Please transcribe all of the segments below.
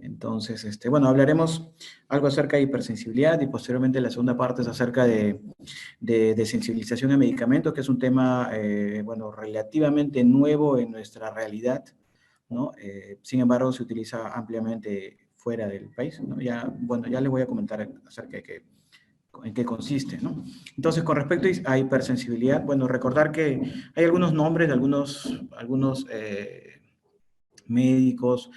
Entonces, bueno, hablaremos algo acerca de hipersensibilidad y posteriormente la segunda parte es acerca de sensibilización a medicamentos, que es un tema, bueno, relativamente nuevo en nuestra realidad, ¿no? Sin embargo, se utiliza ampliamente fuera del país, ¿no? Ya, bueno, ya les voy a comentar acerca de en qué consiste, ¿no? Entonces, con respecto a hipersensibilidad, bueno, recordar que hay algunos nombres de algunos médicos,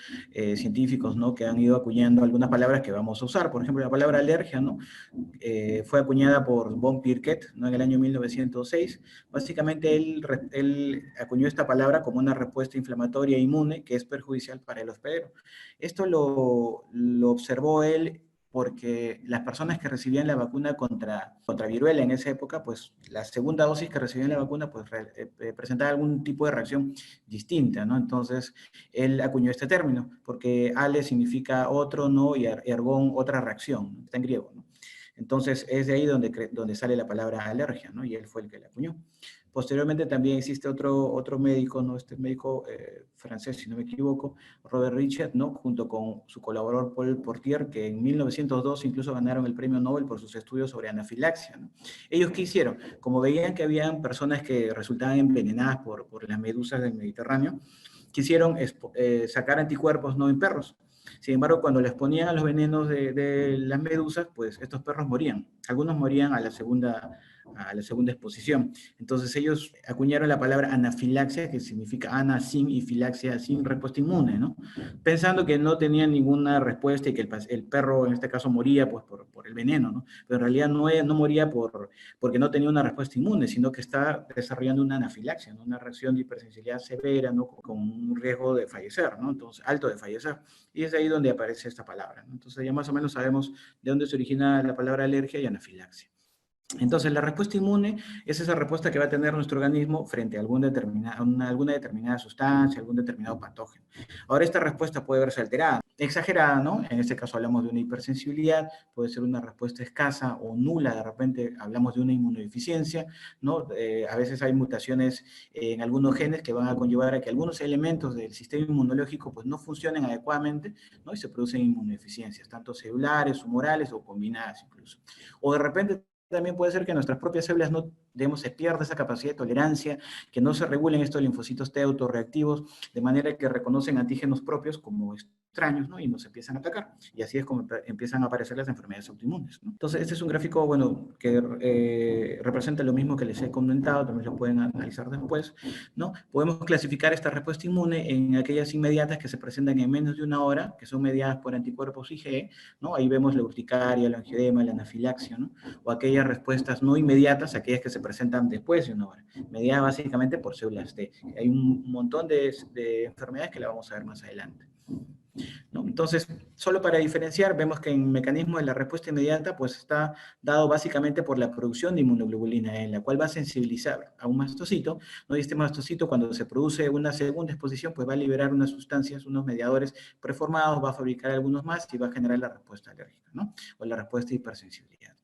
científicos, ¿no? Que han ido acuñando algunas palabras que vamos a usar. Por ejemplo, la palabra alergia, ¿no? Fue acuñada por von Pirquet, ¿no? En el año 1906. Básicamente, él acuñó esta palabra como una respuesta inflamatoria inmune que es perjudicial para el hospedero. Esto lo observó él porque las personas que recibían la vacuna contra viruela en esa época, pues la segunda dosis que recibían la vacuna, pues presentaba algún tipo de reacción distinta, ¿no? Entonces, él acuñó este término, porque ale significa otro, ¿no? Y ergón, otra reacción, ¿no? Está en griego, ¿no? Entonces, es de ahí donde sale la palabra alergia, ¿no? Y él fue el que la acuñó. Posteriormente también existe otro médico, ¿no? Este médico francés, si no me equivoco, Robert Richard, ¿no? Junto con su colaborador Paul Portier, que en 1902 incluso ganaron el premio Nobel por sus estudios sobre anafilaxia, ¿no? Ellos, ¿qué hicieron? Como veían que habían personas que resultaban envenenadas por las medusas del Mediterráneo, quisieron sacar anticuerpos, ¿no? En perros. Sin embargo, cuando les ponían a los venenos de las medusas, pues estos perros morían. Algunos morían a la segunda exposición. Entonces ellos acuñaron la palabra anafilaxia, que significa ana sin y filaxia sin respuesta inmune, ¿no? Pensando que no tenían ninguna respuesta y que el perro en este caso moría pues por el veneno, ¿no? Pero en realidad no moría porque no tenía una respuesta inmune, sino que está desarrollando una anafilaxia, ¿no? Una reacción de hipersensibilidad severa, ¿no? Con un riesgo de fallecer, ¿no? Entonces, alto de fallecer. Y es ahí donde aparece esta palabra, ¿no? Entonces ya más o menos sabemos de dónde se origina la palabra alergia y anafilaxia. Entonces, la respuesta inmune es esa respuesta que va a tener nuestro organismo frente a alguna determinada sustancia, algún determinado patógeno. Ahora, esta respuesta puede verse alterada, exagerada, ¿no? En este caso hablamos de una hipersensibilidad, puede ser una respuesta escasa o nula, de repente hablamos de una inmunodeficiencia, ¿no? A veces hay mutaciones en algunos genes que van a conllevar a que algunos elementos del sistema inmunológico pues no funcionen adecuadamente, ¿no? Y se producen inmunodeficiencias, tanto celulares, humorales o combinadas incluso. O de repente también puede ser que nuestras propias células no, digamos, se pierda esa capacidad de tolerancia, que no se regulen estos linfocitos T autorreactivos, de manera que reconocen antígenos propios como extraños, ¿no? Y nos empiezan a atacar. Y así es como empiezan a aparecer las enfermedades autoinmunes, ¿no? Entonces, este es un gráfico, bueno, que representa lo mismo que les he comentado, también lo pueden analizar después, ¿no? Podemos clasificar esta respuesta inmune en aquellas inmediatas que se presentan en menos de una hora, que son mediadas por anticuerpos IgE, ¿no? Ahí vemos la urticaria, el angioedema, la anafilaxia, ¿no? O aquellas respuestas no inmediatas, aquellas que se presentan después de una hora, mediadas básicamente por células T. Hay un montón de enfermedades que la vamos a ver más adelante, ¿no? Entonces, solo para diferenciar, vemos que en mecanismo de la respuesta inmediata, pues está dado básicamente por la producción de inmunoglobulina E, la cual va a sensibilizar a un mastocito, ¿no? Y este mastocito, cuando se produce una segunda exposición, pues va a liberar unas sustancias, unos mediadores preformados, va a fabricar algunos más y va a generar la respuesta alérgica, ¿no? O la respuesta de hipersensibilidad.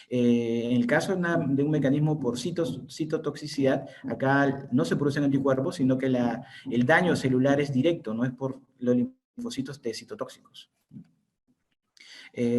En el caso de un mecanismo por citotoxicidad, acá no se producen anticuerpos, sino que el daño celular es directo, no es por los linfocitos T citotóxicos.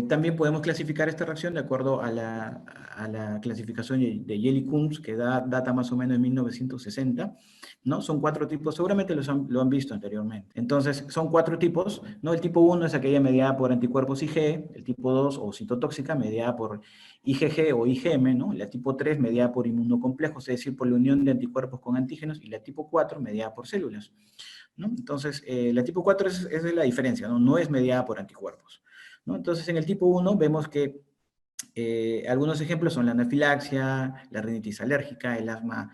También podemos clasificar esta reacción de acuerdo a la clasificación de Jelly-Combs, que data más o menos de 1960, ¿no? Son 4 tipos, seguramente lo han visto anteriormente. Entonces, son 4 tipos, ¿no? El tipo 1 es aquella mediada por anticuerpos IgE, el tipo 2 o citotóxica mediada por IgG o IgM, ¿no? La tipo 3 mediada por inmunocomplejos, es decir, por la unión de anticuerpos con antígenos, y la tipo 4 mediada por células, ¿no? Entonces, la tipo 4 es la diferencia, ¿no? No es mediada por anticuerpos, ¿no? Entonces, en el tipo 1 vemos que algunos ejemplos son la anafilaxia, la rinitis alérgica, el asma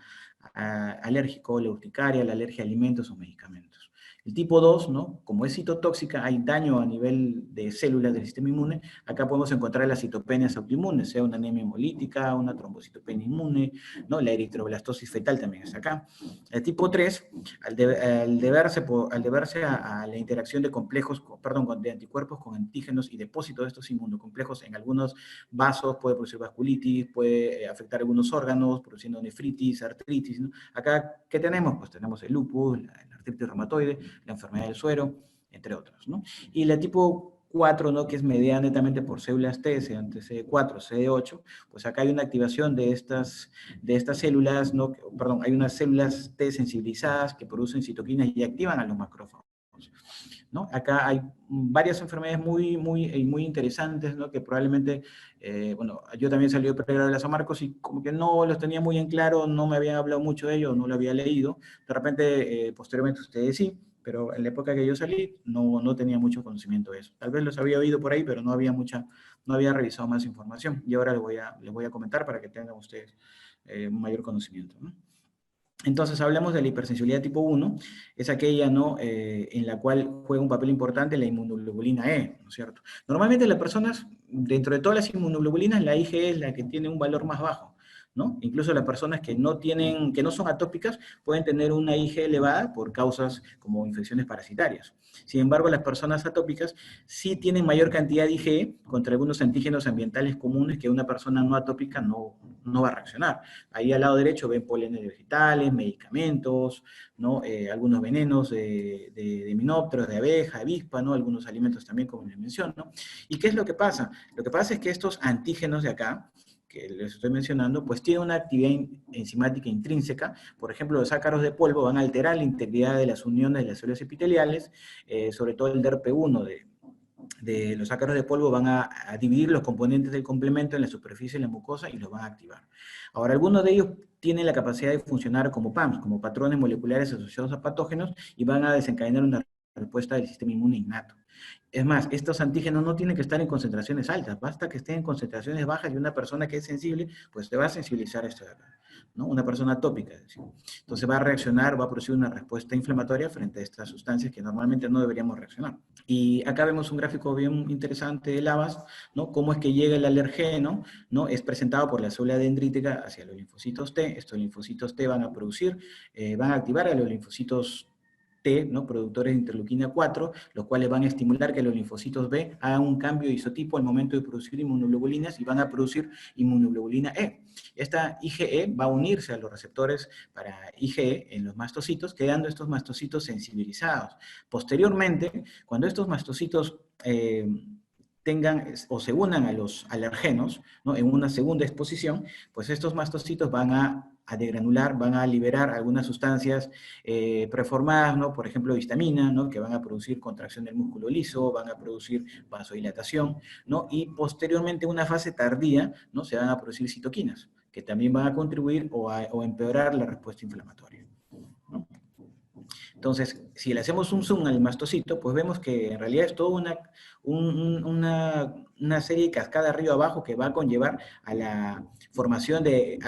alérgico, la urticaria, la alergia a alimentos o medicamentos. El tipo 2, ¿no? Como es citotóxica, hay daño a nivel de células del sistema inmune. Acá podemos encontrar las citopenias autoinmunes, sea una anemia hemolítica, una trombocitopenia inmune, ¿no? La eritroblastosis fetal también es acá. El tipo 3, al deberse a la interacción de de anticuerpos con antígenos y depósito de estos inmunocomplejos en algunos vasos, puede producir vasculitis, puede afectar algunos órganos, produciendo nefritis, artritis, ¿no? Acá, ¿qué tenemos? Pues tenemos el lupus, la artritis reumatoide, la enfermedad del suero, entre otras, ¿no? Y la tipo 4, ¿no? Que es mediada netamente por células T, CD4, CD8, pues acá hay una activación de estas células, ¿no? Perdón, hay unas células T sensibilizadas que producen citoquinas y activan a los macrófagos, ¿no? Acá hay varias enfermedades muy interesantes, ¿no? Que probablemente, bueno, yo también salí de pregrado de la San Marcos y como que no los tenía muy en claro, no me habían hablado mucho de ellos, no lo había leído. De repente, posteriormente ustedes sí, pero en la época que yo salí no tenía mucho conocimiento de eso. Tal vez los había oído por ahí, pero no había revisado más información. Y ahora les voy a comentar para que tengan ustedes un mayor conocimiento, ¿no? Entonces hablamos de la hipersensibilidad tipo 1, es aquella, ¿no? En la cual juega un papel importante la inmunoglobulina E, ¿no es cierto? Normalmente las personas, dentro de todas las inmunoglobulinas, la IgE es la que tiene un valor más bajo, ¿no? Incluso las personas que no son atópicas pueden tener una IgE elevada por causas como infecciones parasitarias. Sin embargo, las personas atópicas sí tienen mayor cantidad de IgE contra algunos antígenos ambientales comunes que una persona no atópica no va a reaccionar. Ahí al lado derecho ven pólenes de vegetales, medicamentos, ¿no? Algunos venenos de himenópteros, de abeja, avispa, ¿no? Algunos alimentos también, como les menciono. ¿Y qué es lo que pasa? Lo que pasa es que estos antígenos de acá, que les estoy mencionando, pues tienen una actividad enzimática intrínseca. Por ejemplo, los ácaros de polvo van a alterar la integridad de las uniones de las células epiteliales, sobre todo el DERP1 de los ácaros de polvo van a dividir los componentes del complemento en la superficie de la mucosa y los van a activar. Ahora, algunos de ellos tienen la capacidad de funcionar como PAMs, como patrones moleculares asociados a patógenos, y van a desencadenar una respuesta del sistema inmune innato. Es más, estos antígenos no tienen que estar en concentraciones altas, basta que estén en concentraciones bajas y una persona que es sensible, pues te va a sensibilizar esto de acá, ¿no? Una persona atópica, es decir. Entonces va a reaccionar, va a producir una respuesta inflamatoria frente a estas sustancias que normalmente no deberíamos reaccionar. Y acá vemos un gráfico bien interesante de lavas, ¿no? Cómo es que llega el alergeno, ¿no? Es presentado por la célula dendrítica hacia los linfocitos T. Estos linfocitos T van a producir, van a activar a los linfocitos T, ¿no? Productores de interleuquina 4, los cuales van a estimular que los linfocitos B hagan un cambio de isotipo al momento de producir inmunoglobulinas y van a producir inmunoglobulina E. Esta IgE va a unirse a los receptores para IgE en los mastocitos, quedando estos mastocitos sensibilizados. Posteriormente, cuando estos mastocitos tengan o se unan a los alergenos, ¿no? En una segunda exposición, pues estos mastocitos van a degranular, van a liberar algunas sustancias preformadas, ¿no? Por ejemplo, histamina, ¿no? Que van a producir contracción del músculo liso, van a producir vasodilatación, ¿no? Y posteriormente, en una fase tardía, ¿no? Se van a producir citoquinas, que también van a contribuir o empeorar la respuesta inflamatoria, ¿no? Entonces, si le hacemos un zoom al mastocito, pues vemos que en realidad es toda una serie de cascada arriba abajo que va a conllevar a la formación de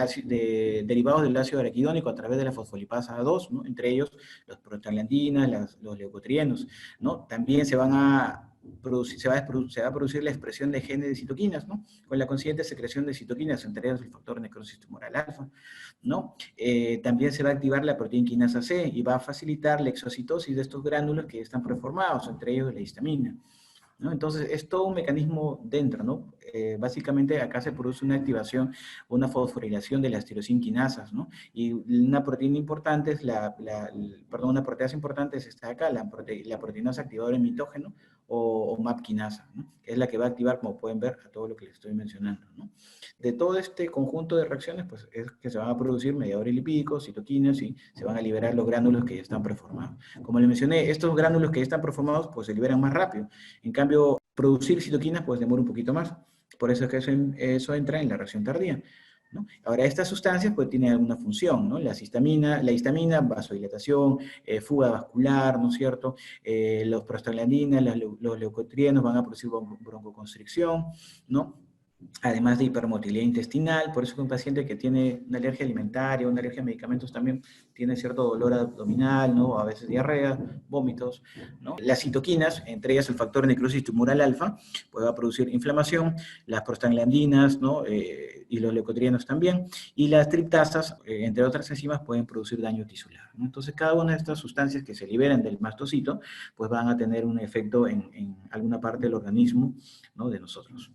derivados del ácido araquidónico a través de la fosfolipasa 2, ¿no? Entre ellos los prostaglandinas, los leucotrienos, ¿no? También se va a producir la expresión de genes de citoquinas, ¿no? Con la consiguiente secreción de citoquinas, entre ellas el factor necrosis tumoral alfa, ¿no? También se va a activar la proteína quinasa C y va a facilitar la exocitosis de estos gránulos que están preformados, entre ellos la histamina, ¿no? Entonces, es todo un mecanismo dentro, ¿no? Básicamente, acá se produce una activación, una fosforilación de las tirosina quinasas, ¿no? Y una proteína importante es una proteasa importante es esta de acá, la proteinasa activadora en mitógeno o MAP quinasa, ¿no? Que es la que va a activar, como pueden ver, a todo lo que les estoy mencionando, ¿no? De todo este conjunto de reacciones, pues es que se van a producir mediadores lipídicos, citoquinas, y se van a liberar los gránulos que ya están preformados. Como les mencioné, estos gránulos que ya están preformados, pues se liberan más rápido. En cambio, producir citoquinas, pues demora un poquito más. Por eso es que eso entra en la reacción tardía, ¿no? Ahora, estas sustancias pues tienen alguna función, ¿no? La histamina, vasodilatación, fuga vascular, ¿no es cierto? Los prostaglandinas, los leucotrienos van a producir broncoconstricción, ¿no? Además de hipermotilidad intestinal, por eso que un paciente que tiene una alergia alimentaria, una alergia a medicamentos también tiene cierto dolor abdominal, ¿no? A veces diarrea, vómitos, ¿no? Las citoquinas, entre ellas el factor necrosis tumoral alfa, pues va a producir inflamación, las prostaglandinas, ¿no? Y los leucotrienos también, y las triptasas, entre otras enzimas, pueden producir daño tisular, ¿no? Entonces, cada una de estas sustancias que se liberan del mastocito, pues van a tener un efecto en alguna parte del organismo, ¿no? De nosotros.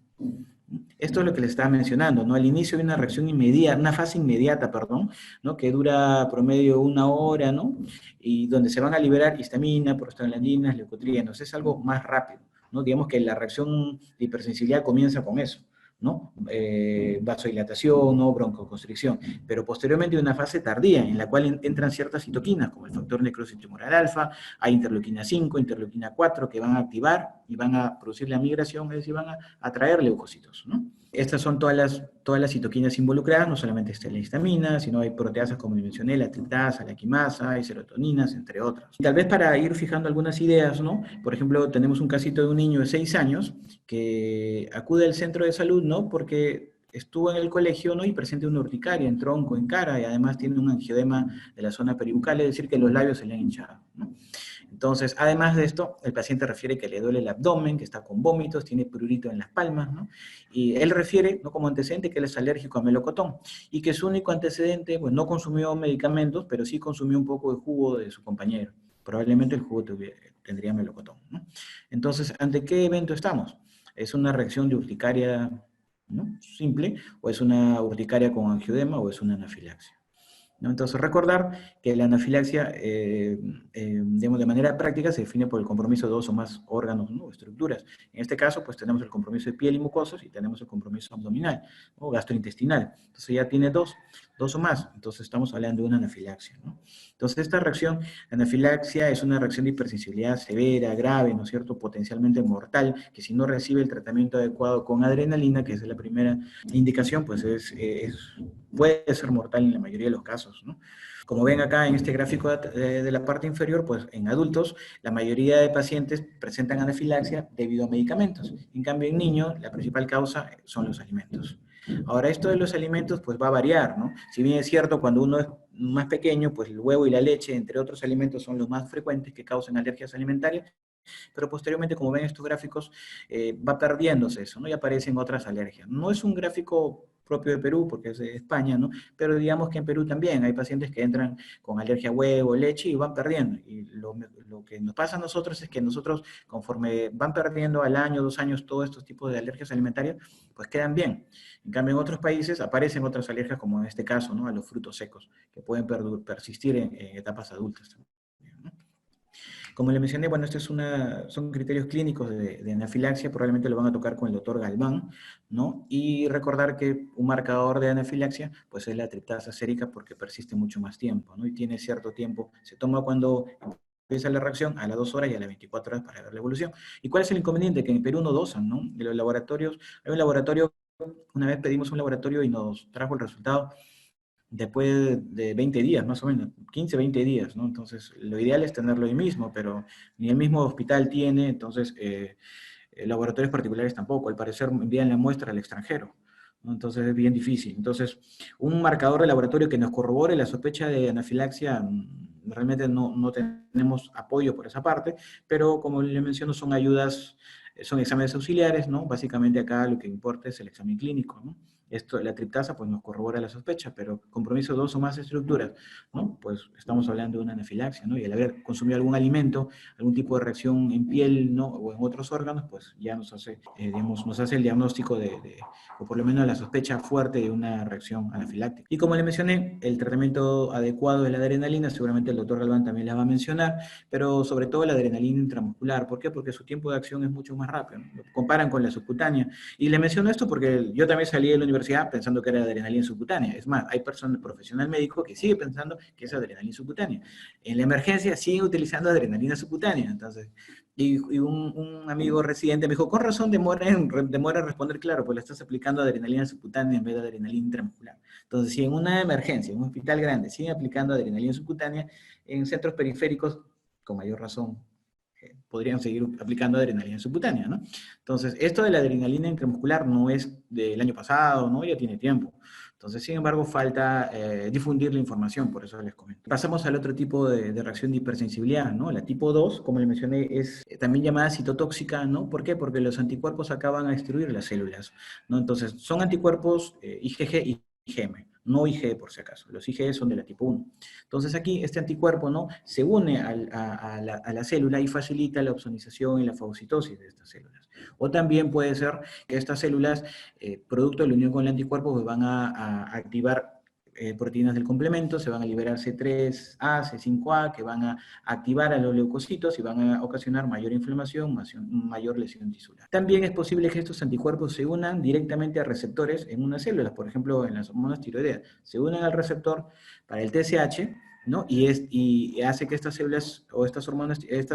Esto es lo que les estaba mencionando, ¿no? Al inicio hay una reacción inmediata, una fase inmediata, perdón, ¿no? Que dura promedio 1 hora, ¿no? Y donde se van a liberar histamina, prostaglandinas, leucotrienos. Es algo más rápido, ¿no? Digamos que la reacción de hipersensibilidad comienza con eso, ¿no? Vasodilatación, ¿no? Broncoconstricción. Pero posteriormente hay una fase tardía en la cual entran ciertas citoquinas, como el factor necrosis tumoral alfa, hay interleuquina 5, interleuquina 4, que van a activar y van a producir la migración, es decir, van a atraer leucocitos, ¿no? Estas son todas las citoquinas involucradas, no solamente está la histamina, sino hay proteasas como mencioné, la triptasa, la quimasa, hay serotoninas, entre otras. Tal vez para ir fijando algunas ideas, ¿no? Por ejemplo, tenemos un casito de un niño de 6 años que acude al centro de salud, ¿no? Porque estuvo en el colegio, ¿no? Y presenta una urticaria en tronco, en cara, y además tiene un angiodema de la zona peribucal, es decir, que los labios se le han hinchado, ¿no? Entonces, además de esto, el paciente refiere que le duele el abdomen, que está con vómitos, tiene prurito en las palmas, ¿no? Y él refiere, ¿no? Como antecedente, que él es alérgico a melocotón y que su único antecedente, pues no consumió medicamentos, pero sí consumió un poco de jugo de su compañero. Probablemente el jugo tendría melocotón, ¿no? Entonces, ¿ante qué evento estamos? ¿Es una reacción de urticaria, ¿no? Simple, o es una urticaria con angiodema, o es una anafilaxia? ¿No? Entonces, recordar que la anafilaxia, digamos, de manera práctica se define por el compromiso de 2 o más órganos, ¿no? O estructuras. En este caso, pues tenemos el compromiso de piel y mucosas y tenemos el compromiso abdominal o gastrointestinal. Entonces ya tiene dos o más. Entonces estamos hablando de una anafilaxia, ¿no? Entonces esta reacción, la anafilaxia es una reacción de hipersensibilidad severa, grave, ¿no es cierto? Potencialmente mortal, que si no recibe el tratamiento adecuado con adrenalina, que es la primera indicación, pues puede ser mortal en la mayoría de los casos, ¿no? Como ven acá en este gráfico de la parte inferior, pues en adultos la mayoría de pacientes presentan anafilaxia debido a medicamentos. En cambio en niños la principal causa son los alimentos. Ahora esto de los alimentos pues va a variar, ¿no? Si bien es cierto cuando uno es más pequeño, pues el huevo y la leche, entre otros alimentos, son los más frecuentes que causan alergias alimentarias, pero posteriormente, como ven estos gráficos, va perdiéndose eso, ¿no? Y aparecen otras alergias. No es un gráfico propio de Perú, porque es de España, ¿no? Pero digamos que en Perú también hay pacientes que entran con alergia a huevo, leche y van perdiendo. Y lo que nos pasa a nosotros es que nosotros, conforme van perdiendo al año, 2 años, todos estos tipos de alergias alimentarias, pues quedan bien. En cambio, en otros países aparecen otras alergias, como en este caso, ¿no? A los frutos secos, que pueden persistir en etapas adultas también, ¿no? Como le mencioné, bueno, son criterios clínicos de anafilaxia, probablemente lo van a tocar con el doctor Galván, ¿no? Y recordar que un marcador de anafilaxia, pues es la triptasa sérica porque persiste mucho más tiempo, ¿no? Y tiene cierto tiempo, se toma cuando empieza la reacción a las 2 horas y a las 24 horas para ver la evolución. ¿Y cuál es el inconveniente? Que en Perú no dosan, ¿no? En los laboratorios, hay un laboratorio, una vez pedimos un laboratorio y nos trajo el resultado después de 20 días, más o menos, 15, 20 días, ¿no? Entonces, lo ideal es tenerlo ahí mismo, pero ni el mismo hospital tiene, entonces, laboratorios particulares tampoco, al parecer envían la muestra al extranjero, ¿no? Entonces, es bien difícil. Entonces, un marcador de laboratorio que nos corrobore la sospecha de anafilaxia, realmente no tenemos apoyo por esa parte, pero como le menciono, son ayudas, son exámenes auxiliares, ¿no? Básicamente acá lo que importa es el examen clínico, ¿no? Esto, la triptasa, pues nos corrobora la sospecha, pero compromiso de 2 o más estructuras, ¿no? Pues estamos hablando de una anafilaxia, ¿no? Y al haber consumido algún alimento, algún tipo de reacción en piel, ¿no? O en otros órganos, pues ya nos hace, digamos, nos hace el diagnóstico o por lo menos la sospecha fuerte de una reacción anafiláctica. Y como le mencioné, el tratamiento adecuado de la adrenalina, seguramente el doctor Galván también la va a mencionar, pero sobre todo la adrenalina intramuscular. ¿Por qué? Porque su tiempo de acción es mucho más rápido, ¿no? Lo comparan con la subcutánea. Y le menciono esto porque yo también salí de la universidad pensando que era adrenalina subcutánea. Es más, hay personas, profesional médico, que sigue pensando que es adrenalina subcutánea. En la emergencia siguen utilizando adrenalina subcutánea. Entonces, y un amigo residente me dijo, con razón demora en responder, claro, pues le estás aplicando adrenalina subcutánea en vez de adrenalina intramuscular. Entonces, si en una emergencia, en un hospital grande, siguen aplicando adrenalina subcutánea, en centros periféricos, con mayor razón, podrían seguir aplicando adrenalina subcutánea, ¿no? Entonces, esto de la adrenalina intramuscular no es del año pasado, ¿no? Ya tiene tiempo. Entonces, sin embargo, falta difundir la información, por eso les comento. Pasamos al otro tipo de reacción de hipersensibilidad, ¿no? La tipo 2, como le mencioné, es también llamada citotóxica, ¿no? ¿Por qué? Porque los anticuerpos acaban a destruir las células, ¿no? Entonces, son anticuerpos IgG y IgM, no IgE por si acaso. Los IgE son de la tipo 1. Entonces aquí este anticuerpo, ¿no?, se une a la célula y facilita la opsonización y la fagocitosis de estas células. O también puede ser que estas células, producto de la unión con el anticuerpo, pues van a activar proteínas del complemento, se van a liberar C3A, C5A, que van a activar a los leucocitos y van a ocasionar mayor inflamación, mayor lesión tisular. También es posible que estos anticuerpos se unan directamente a receptores en unas células, por ejemplo, en las hormonas tiroideas. Se unen al receptor para el TSH, ¿no? Y hace que estas células o estas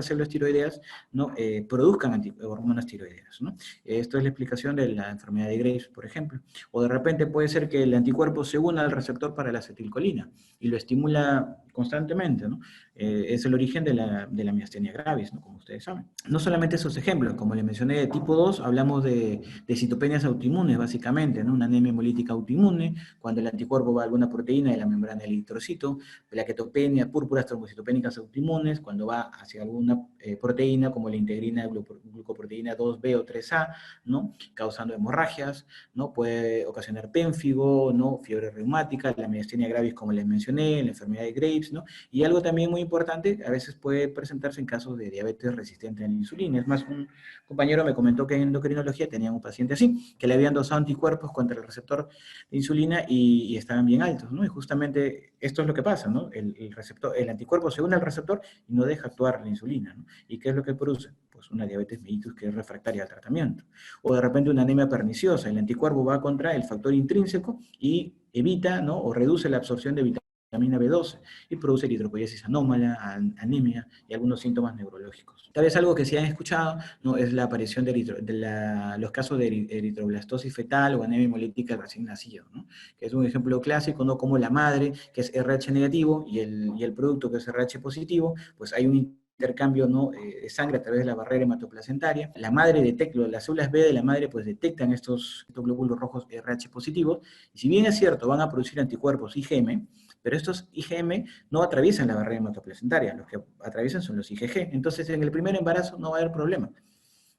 células tiroideas, ¿no?, produzcan hormonas tiroideas, ¿no? Esto es la explicación de la enfermedad de Graves, por ejemplo. O de repente puede ser que el anticuerpo se una al receptor para la acetilcolina y lo estimula constantemente, ¿no? Es el origen de la miastenia gravis, ¿no?, como ustedes saben. No solamente esos ejemplos, como les mencioné de tipo 2, hablamos de citopenias autoinmunes, básicamente, ¿no? Una anemia hemolítica autoinmune, cuando el anticuerpo va a alguna proteína de la membrana del eritrocito, plaquetopenia, púrpuras trombocitopénicas autoinmunes, cuando va hacia alguna proteína como la integrina glucoproteína 2B o 3A, ¿no?, causando hemorragias, ¿no? Puede ocasionar pénfigo, ¿no?, fiebre reumática, la miastenia gravis, como les mencioné, la enfermedad de Graves, ¿no? Y algo también muy importante, a veces puede presentarse en casos de diabetes resistente a la insulina. Es más, un compañero me comentó que en endocrinología tenían un paciente así, que le habían dosado anticuerpos contra el receptor de insulina y estaban bien altos, ¿no? Y justamente esto es lo que pasa, ¿no? El anticuerpo se une al receptor y no deja actuar la insulina, ¿no? ¿Y qué es lo que produce? Pues una diabetes mellitus que es refractaria al tratamiento. O de repente una anemia perniciosa, el anticuerpo va contra el factor intrínseco y evita, ¿no?, o reduce la absorción de vitamina B12 y produce eritropoiesis anómala, anemia y algunos síntomas neurológicos. Tal vez algo que sí han escuchado, ¿no?, es la aparición de los casos de eritroblastosis fetal o anemia hemolítica recién nacido, ¿no?, que es un ejemplo clásico, ¿no?, como la madre, que es RH negativo, y el producto, que es RH positivo, pues hay un intercambio, ¿no?, de sangre a través de la barrera hematoplacentaria. La madre detecta, las células B de la madre pues detectan estos glóbulos rojos RH positivos, y si bien es cierto, van a producir anticuerpos IgM, pero estos IgM no atraviesan la barrera hematoplacentaria, los que atraviesan son los IgG. Entonces, en el primer embarazo no va a haber problema,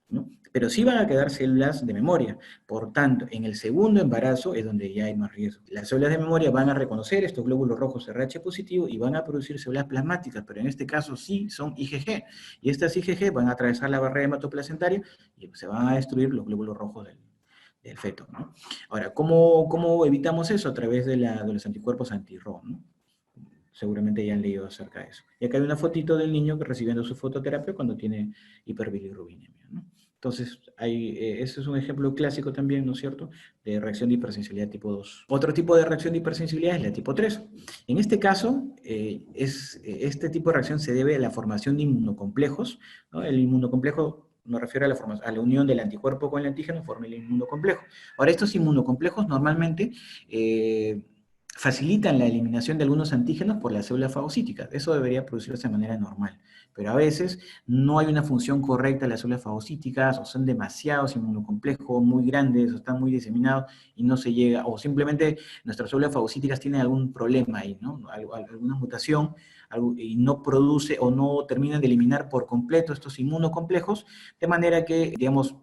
¿no? Pero sí van a quedar células de memoria. Por tanto, en el segundo embarazo es donde ya hay más riesgo. Las células de memoria van a reconocer estos glóbulos rojos RH positivo y van a producir células plasmáticas, pero en este caso sí son IgG. Y estas IgG van a atravesar la barrera hematoplacentaria y se van a destruir los glóbulos rojos del feto, ¿no? Ahora, ¿cómo evitamos eso? A través de los anticuerpos anti-RO, ¿no? Seguramente ya han leído acerca de eso. Y acá hay una fotito del niño recibiendo su fototerapia cuando tiene hiperbilirrubinemia, ¿no? Entonces, ese es un ejemplo clásico también, ¿no es cierto?, de reacción de hipersensibilidad tipo 2. Otro tipo de reacción de hipersensibilidad es la tipo 3. En este caso, este tipo de reacción se debe a la formación de inmunocomplejos, ¿no? El inmunocomplejo me refiero a la unión del anticuerpo con el antígeno, forma el inmunocomplejo. Ahora, estos inmunocomplejos normalmente facilitan la eliminación de algunos antígenos por las células fagocíticas. Eso debería producirse de manera normal. Pero a veces no hay una función correcta de las células fagocíticas, o son demasiados inmunocomplejos, muy grandes, o están muy diseminados y no se llega, o simplemente nuestras células fagocíticas tienen algún problema ahí, ¿no? Alguna mutación, y no produce o no terminan de eliminar por completo estos inmunocomplejos, de manera que, digamos,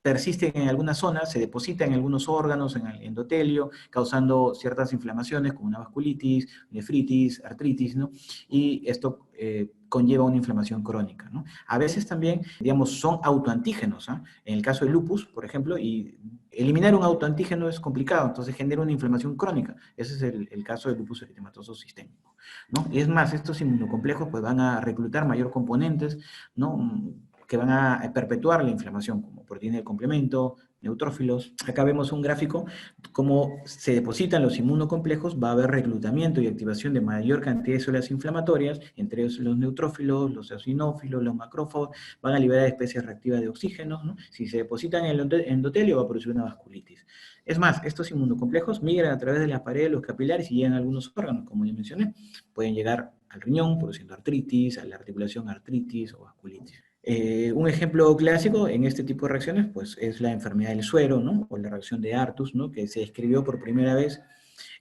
persisten en algunas zonas, se depositan en algunos órganos, en el endotelio, causando ciertas inflamaciones como una vasculitis, nefritis, artritis, ¿no? Y esto conlleva una inflamación crónica, ¿no? A veces también, digamos, son autoantígenos, ¿eh? En el caso del lupus, por ejemplo, y eliminar un autoantígeno es complicado, entonces genera una inflamación crónica. Ese es el caso del lupus eritematoso sistémico, ¿no? Y es más, estos inmunocomplejos pues van a reclutar mayor componentes, ¿no?, que van a perpetuar la inflamación, como proteína de complemento, neutrófilos. Acá vemos un gráfico, cómo se depositan los inmunocomplejos, va a haber reclutamiento y activación de mayor cantidad de células inflamatorias, entre ellos los neutrófilos, los eosinófilos, los macrófagos, van a liberar especies reactivas de oxígenos, ¿no? Si se depositan en el endotelio va a producir una vasculitis. Es más, estos inmunocomplejos migran a través de las paredes de los capilares y llegan a algunos órganos, como ya mencioné. Pueden llegar al riñón, produciendo artritis, a la articulación artritis o vasculitis. Un ejemplo clásico en este tipo de reacciones pues, es la enfermedad del suero, ¿no?, o la reacción de Artus, ¿no?, que se describió por primera vez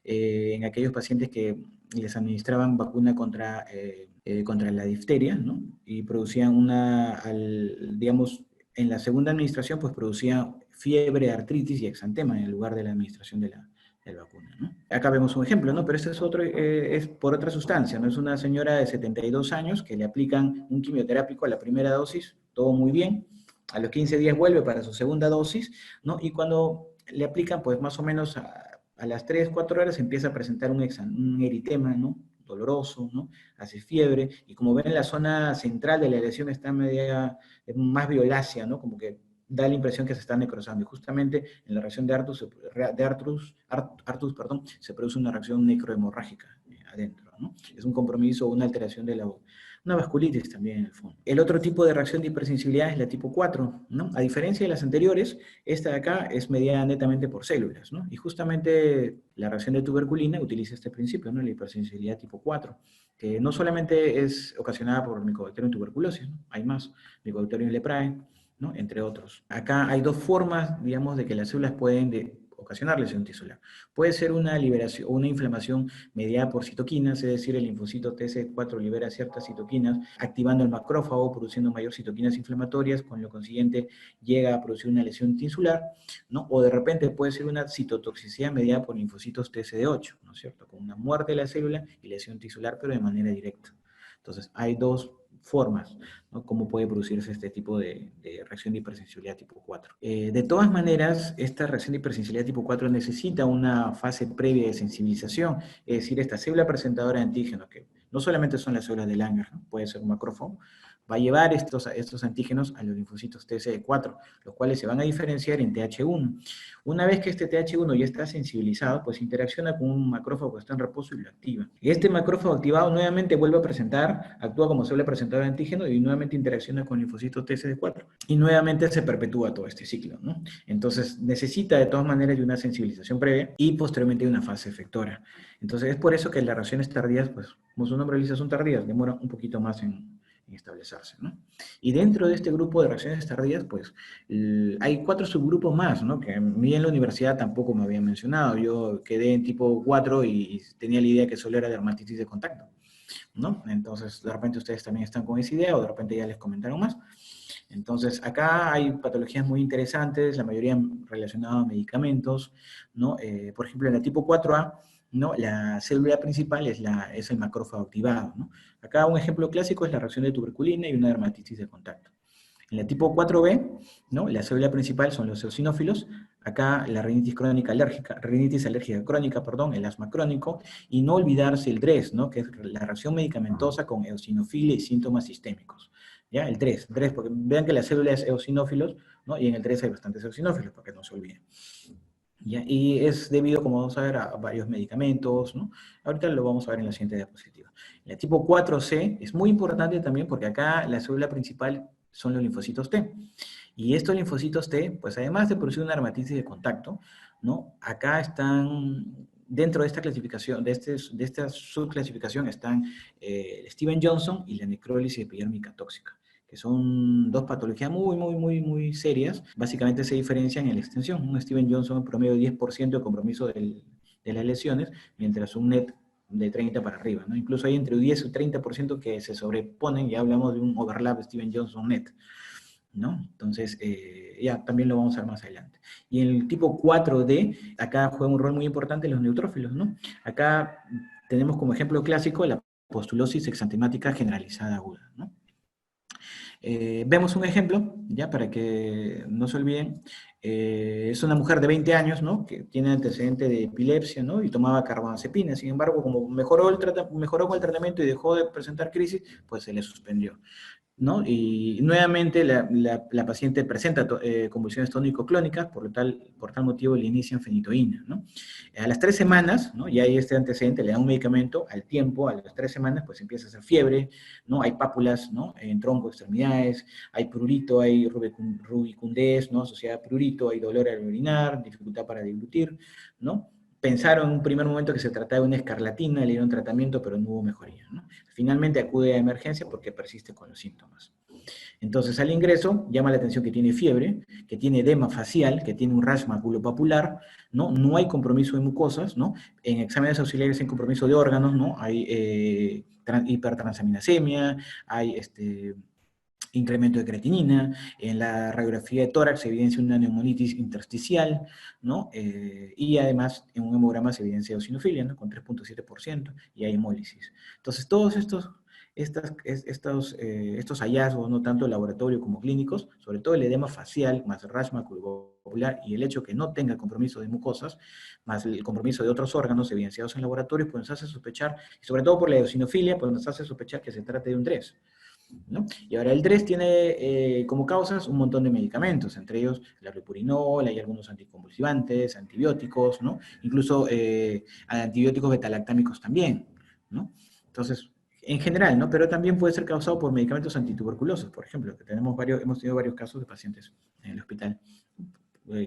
en aquellos pacientes que les administraban vacuna contra la difteria, ¿no?, y producían digamos, en la segunda administración, pues producía fiebre, artritis y exantema en el lugar de la administración de de la vacuna, ¿no? Acá vemos un ejemplo, ¿no? Pero este es otro, es por otra sustancia, ¿no? Es una señora de 72 años que le aplican un quimioterápico a la primera dosis, todo muy bien. A los 15 días vuelve para su segunda dosis, ¿no? Y cuando le aplican, pues más o menos a las 3, 4 horas empieza a presentar un eritema, ¿no? Doloroso, ¿no? Hace fiebre, y como ven, la zona central de la lesión está media, más violácea, ¿no? Como que da la impresión que se está necrosando. Y justamente en la reacción Artus, perdón, se produce una reacción necrohemorrágica adentro, ¿no? Es un compromiso o una alteración de una vasculitis también en el fondo. El otro tipo de reacción de hipersensibilidad es la tipo 4, ¿no? A diferencia de las anteriores, esta de acá es mediada netamente por células, ¿no? Y justamente la reacción de tuberculina utiliza este principio, ¿no? La hipersensibilidad tipo 4, que no solamente es ocasionada por Mycobacterium tuberculosis, ¿no? Hay más, Mycobacterium leprae, ¿no? Entre otros. Acá hay dos formas, digamos, de que las células pueden ocasionar lesión tisular. Puede ser una liberación, una inflamación mediada por citoquinas, es decir, el linfocito TC4 libera ciertas citoquinas, activando el macrófago, produciendo mayor citoquinas inflamatorias, con lo consiguiente llega a producir una lesión tisular, ¿no? O de repente puede ser una citotoxicidad mediada por linfocitos TCD8, ¿no es cierto? Con una muerte de la célula y lesión tisular, pero de manera directa. Entonces, hay dos formas, ¿no? Cómo puede producirse este tipo de reacción de hipersensibilidad tipo 4. De todas maneras, esta reacción de hipersensibilidad tipo 4 necesita una fase previa de sensibilización, es decir, esta célula presentadora de antígenos, que no solamente son las células de Langer, ¿no? Puede ser un macrófago, va a llevar estos antígenos a los linfocitos TCD4, los cuales se van a diferenciar en TH1. Una vez que este TH1 ya está sensibilizado, pues interacciona con un macrófago que está en reposo y lo activa. Y este macrófago activado nuevamente vuelve a presentar, actúa como célula presentadora de antígeno y nuevamente interacciona con linfocitos TCD4. Y nuevamente se perpetúa todo este ciclo, ¿no? Entonces necesita de todas maneras de una sensibilización previa y posteriormente de una fase efectora. Entonces es por eso que las reacciones tardías, pues como su nombre dice, son tardías, demoran un poquito más en establecerse, ¿no? Y dentro de este grupo de reacciones tardías, pues hay 4 subgrupos más, ¿no? Que a mí en la universidad tampoco me habían mencionado. Yo quedé en tipo 4 y tenía la idea que solo era dermatitis de contacto, ¿no? Entonces, de repente ustedes también están con esa idea o de repente ya les comentaron más. Entonces, acá hay patologías muy interesantes, la mayoría relacionadas a medicamentos, ¿no? Por ejemplo, en la tipo 4A, ¿no? La célula principal es el macrófago activado, ¿no? Acá un ejemplo clásico es la reacción de tuberculina y una dermatitis de contacto. En la tipo 4B, ¿no? La célula principal son los eosinófilos, acá la rinitis alérgica crónica, perdón, el asma crónico, y no olvidarse el DRES, ¿no? Que es la reacción medicamentosa con eosinofilia y síntomas sistémicos. ¿Ya? El DRES, porque vean que la célula es eosinófilos, ¿no? Y en el DRES hay bastantes eosinófilos, para que no se olviden. ¿Ya? Y es debido, como vamos a ver, a varios medicamentos, ¿no? Ahorita lo vamos a ver en la siguiente diapositiva. La tipo 4C es muy importante también porque acá la célula principal son los linfocitos T. Y estos linfocitos T, pues además de producir una dermatitis de contacto, ¿no? Acá están, dentro de esta clasificación, de esta subclasificación están el Steven Johnson y la necrólisis epidérmica tóxica, que son dos patologías muy serias. Básicamente se diferencian en la extensión. Un Steven Johnson en promedio 10% de compromiso de las lesiones, mientras un NET de 30 para arriba, ¿no? Incluso hay entre 10 y 30% que se sobreponen, ya hablamos de un overlap Steven Johnson-NET, ¿no? Entonces, ya también lo vamos a ver más adelante. Y en el tipo 4D, acá juega un rol muy importante los neutrófilos, ¿no? Acá tenemos como ejemplo clásico la postulosis exantemática generalizada aguda, ¿no? Vemos un ejemplo, ya para que no se olviden. Es una mujer de 20 años, ¿no? Que tiene antecedente de epilepsia, ¿no? Y tomaba carbamazepina. Sin embargo, como mejoró con el tratamiento y dejó de presentar crisis, pues se le suspendió, ¿no? Y nuevamente la paciente presenta convulsiones tónico-clónicas, por tal motivo le inician fenitoína, ¿no? A las 3 semanas, ¿no? Ya hay este antecedente, le dan un medicamento, al tiempo, a las 3 semanas, pues empieza a hacer fiebre, ¿no? Hay pápulas, ¿no? En tronco, extremidades, hay prurito, hay rubicundez, ¿no? Asociada a prurito, hay dolor al orinar, dificultad para deglutir, ¿no? Pensaron en un primer momento que se trataba de una escarlatina, le dieron tratamiento, pero no hubo mejoría, ¿no? Finalmente acude a emergencia porque persiste con los síntomas. Entonces, al ingreso, llama la atención que tiene fiebre, que tiene edema facial, que tiene un rash maculopapular, ¿no? No hay compromiso de mucosas, ¿no? En exámenes auxiliares hay compromiso de órganos, ¿no? Hay hipertransaminasemia, hay incremento de creatinina, en la radiografía de tórax se evidencia una neumonitis intersticial, ¿no? Y además en un hemograma se evidencia eosinofilia, ¿no? Con 3,7% y hay hemólisis. Entonces todos estos hallazgos, no tanto de laboratorio como clínicos, sobre todo el edema facial, más el rash maculopapular y el hecho que no tenga compromiso de mucosas, más el compromiso de otros órganos evidenciados en laboratorio, pues nos hace sospechar, y sobre todo por la eosinofilia, pues nos hace sospechar que se trata de un DRES, ¿no? Y ahora el DRES tiene como causas un montón de medicamentos, entre ellos la lopurinola, hay algunos anticonvulsivantes, antibióticos, ¿no? Incluso antibióticos betalactámicos también, ¿no? Entonces, en general, ¿no? Pero también puede ser causado por medicamentos antituberculosos, por ejemplo, que hemos tenido varios casos de pacientes en el hospital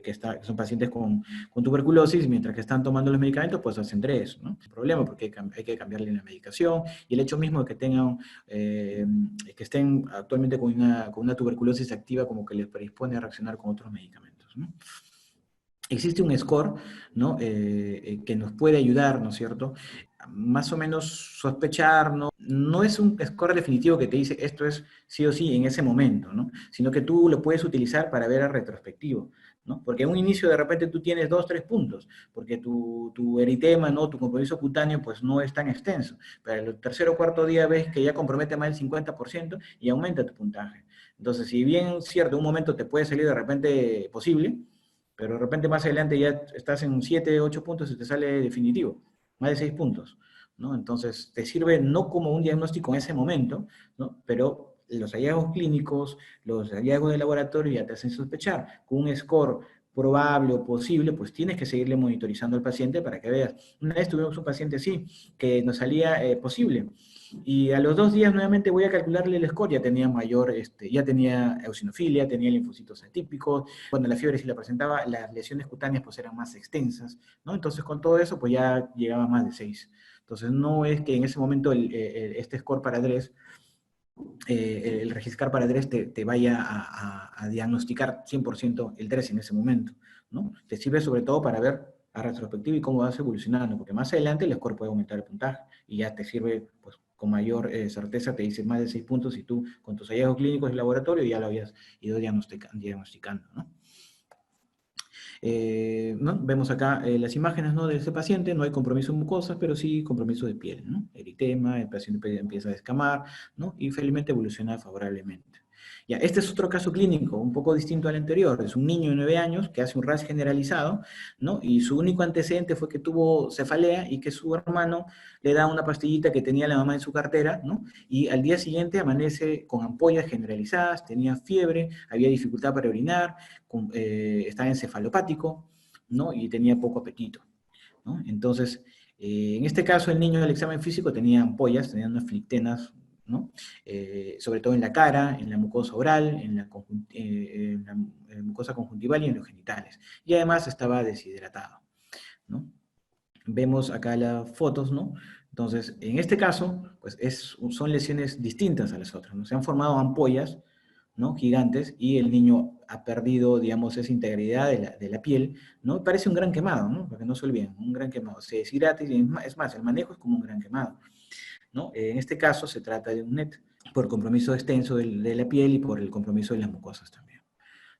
que son pacientes con tuberculosis, mientras que están tomando los medicamentos, pues hacen DRES, ¿no? Es un problema porque hay que cambiarle la medicación, y el hecho mismo de que tengan, que estén actualmente con una tuberculosis activa, como que les predispone a reaccionar con otros medicamentos, ¿no? Existe un score, ¿no? Que nos puede ayudar, ¿no es cierto? Más o menos sospechar, ¿no? No es un score definitivo que te dice esto es sí o sí en ese momento, ¿no? Sino que tú lo puedes utilizar para ver a retrospectivo, ¿no? Porque en un inicio de repente tú tienes 2, 3 puntos, porque tu eritema, ¿no? Tu compromiso cutáneo, pues no es tan extenso. Pero el tercer o cuarto día ves que ya compromete más del 50% y aumenta tu puntaje. Entonces, si bien cierto, en un momento te puede salir de repente posible, pero de repente más adelante ya estás en 7, 8 puntos y te sale definitivo, más de 6 puntos, ¿no? Entonces, te sirve no como un diagnóstico en ese momento, ¿no? Pero los hallazgos clínicos, los hallazgos de laboratorio ya te hacen sospechar. Con un score probable o posible, pues tienes que seguirle monitorizando al paciente para que veas. Una vez tuvimos un paciente así, que nos salía posible, y a los 2 días nuevamente voy a calcularle el score, ya tenía ya tenía eosinofilia, tenía linfocitos atípicos, cuando la fiebre sí la presentaba, las lesiones cutáneas pues eran más extensas, ¿no? Entonces con todo eso pues ya llegaba a más de 6. Entonces no es que en ese momento este score para DRES, el registrar para DRES te vaya a diagnosticar 100% el DRES en ese momento, ¿no? Te sirve sobre todo para ver a retrospectiva y cómo vas evolucionando, porque más adelante el score puede aumentar el puntaje y ya te sirve, pues, con mayor certeza, te dice más de 6 puntos y tú con tus hallazgos clínicos de laboratorio ya lo habías ido diagnosticando, ¿no? ¿No? Vemos acá las imágenes, ¿no? De ese paciente, no hay compromiso en mucosas, pero sí compromiso de piel, ¿no? Eritema, el paciente empieza a descamar, ¿no? Y felizmente evoluciona favorablemente. Ya, este es otro caso clínico, un poco distinto al anterior. Es un niño de 9 años que hace un rash generalizado, ¿no? Y su único antecedente fue que tuvo cefalea y que su hermano le da una pastillita que tenía la mamá en su cartera, ¿no? Y al día siguiente amanece con ampollas generalizadas, tenía fiebre, había dificultad para orinar, estaba encefalopático, ¿no? Y tenía poco apetito, ¿no? Entonces, en este caso, el niño del examen físico tenía ampollas, tenía unas flictenas, ¿no? Sobre todo en la cara, en la mucosa oral, en la mucosa conjuntival y en los genitales. Y además estaba deshidratado, ¿no? Vemos acá las fotos, ¿no? Entonces, en este caso, pues son lesiones distintas a las otras, ¿no? Se han formado ampollas, ¿no? Gigantes, y el niño ha perdido, digamos, esa integridad de la piel, ¿no? Parece un gran quemado, ¿no? Para que no se olviden, un gran quemado. Se deshidrata y es más, el manejo es como un gran quemado, ¿no? En este caso se trata de un NET, por compromiso extenso de la piel y por el compromiso de las mucosas también,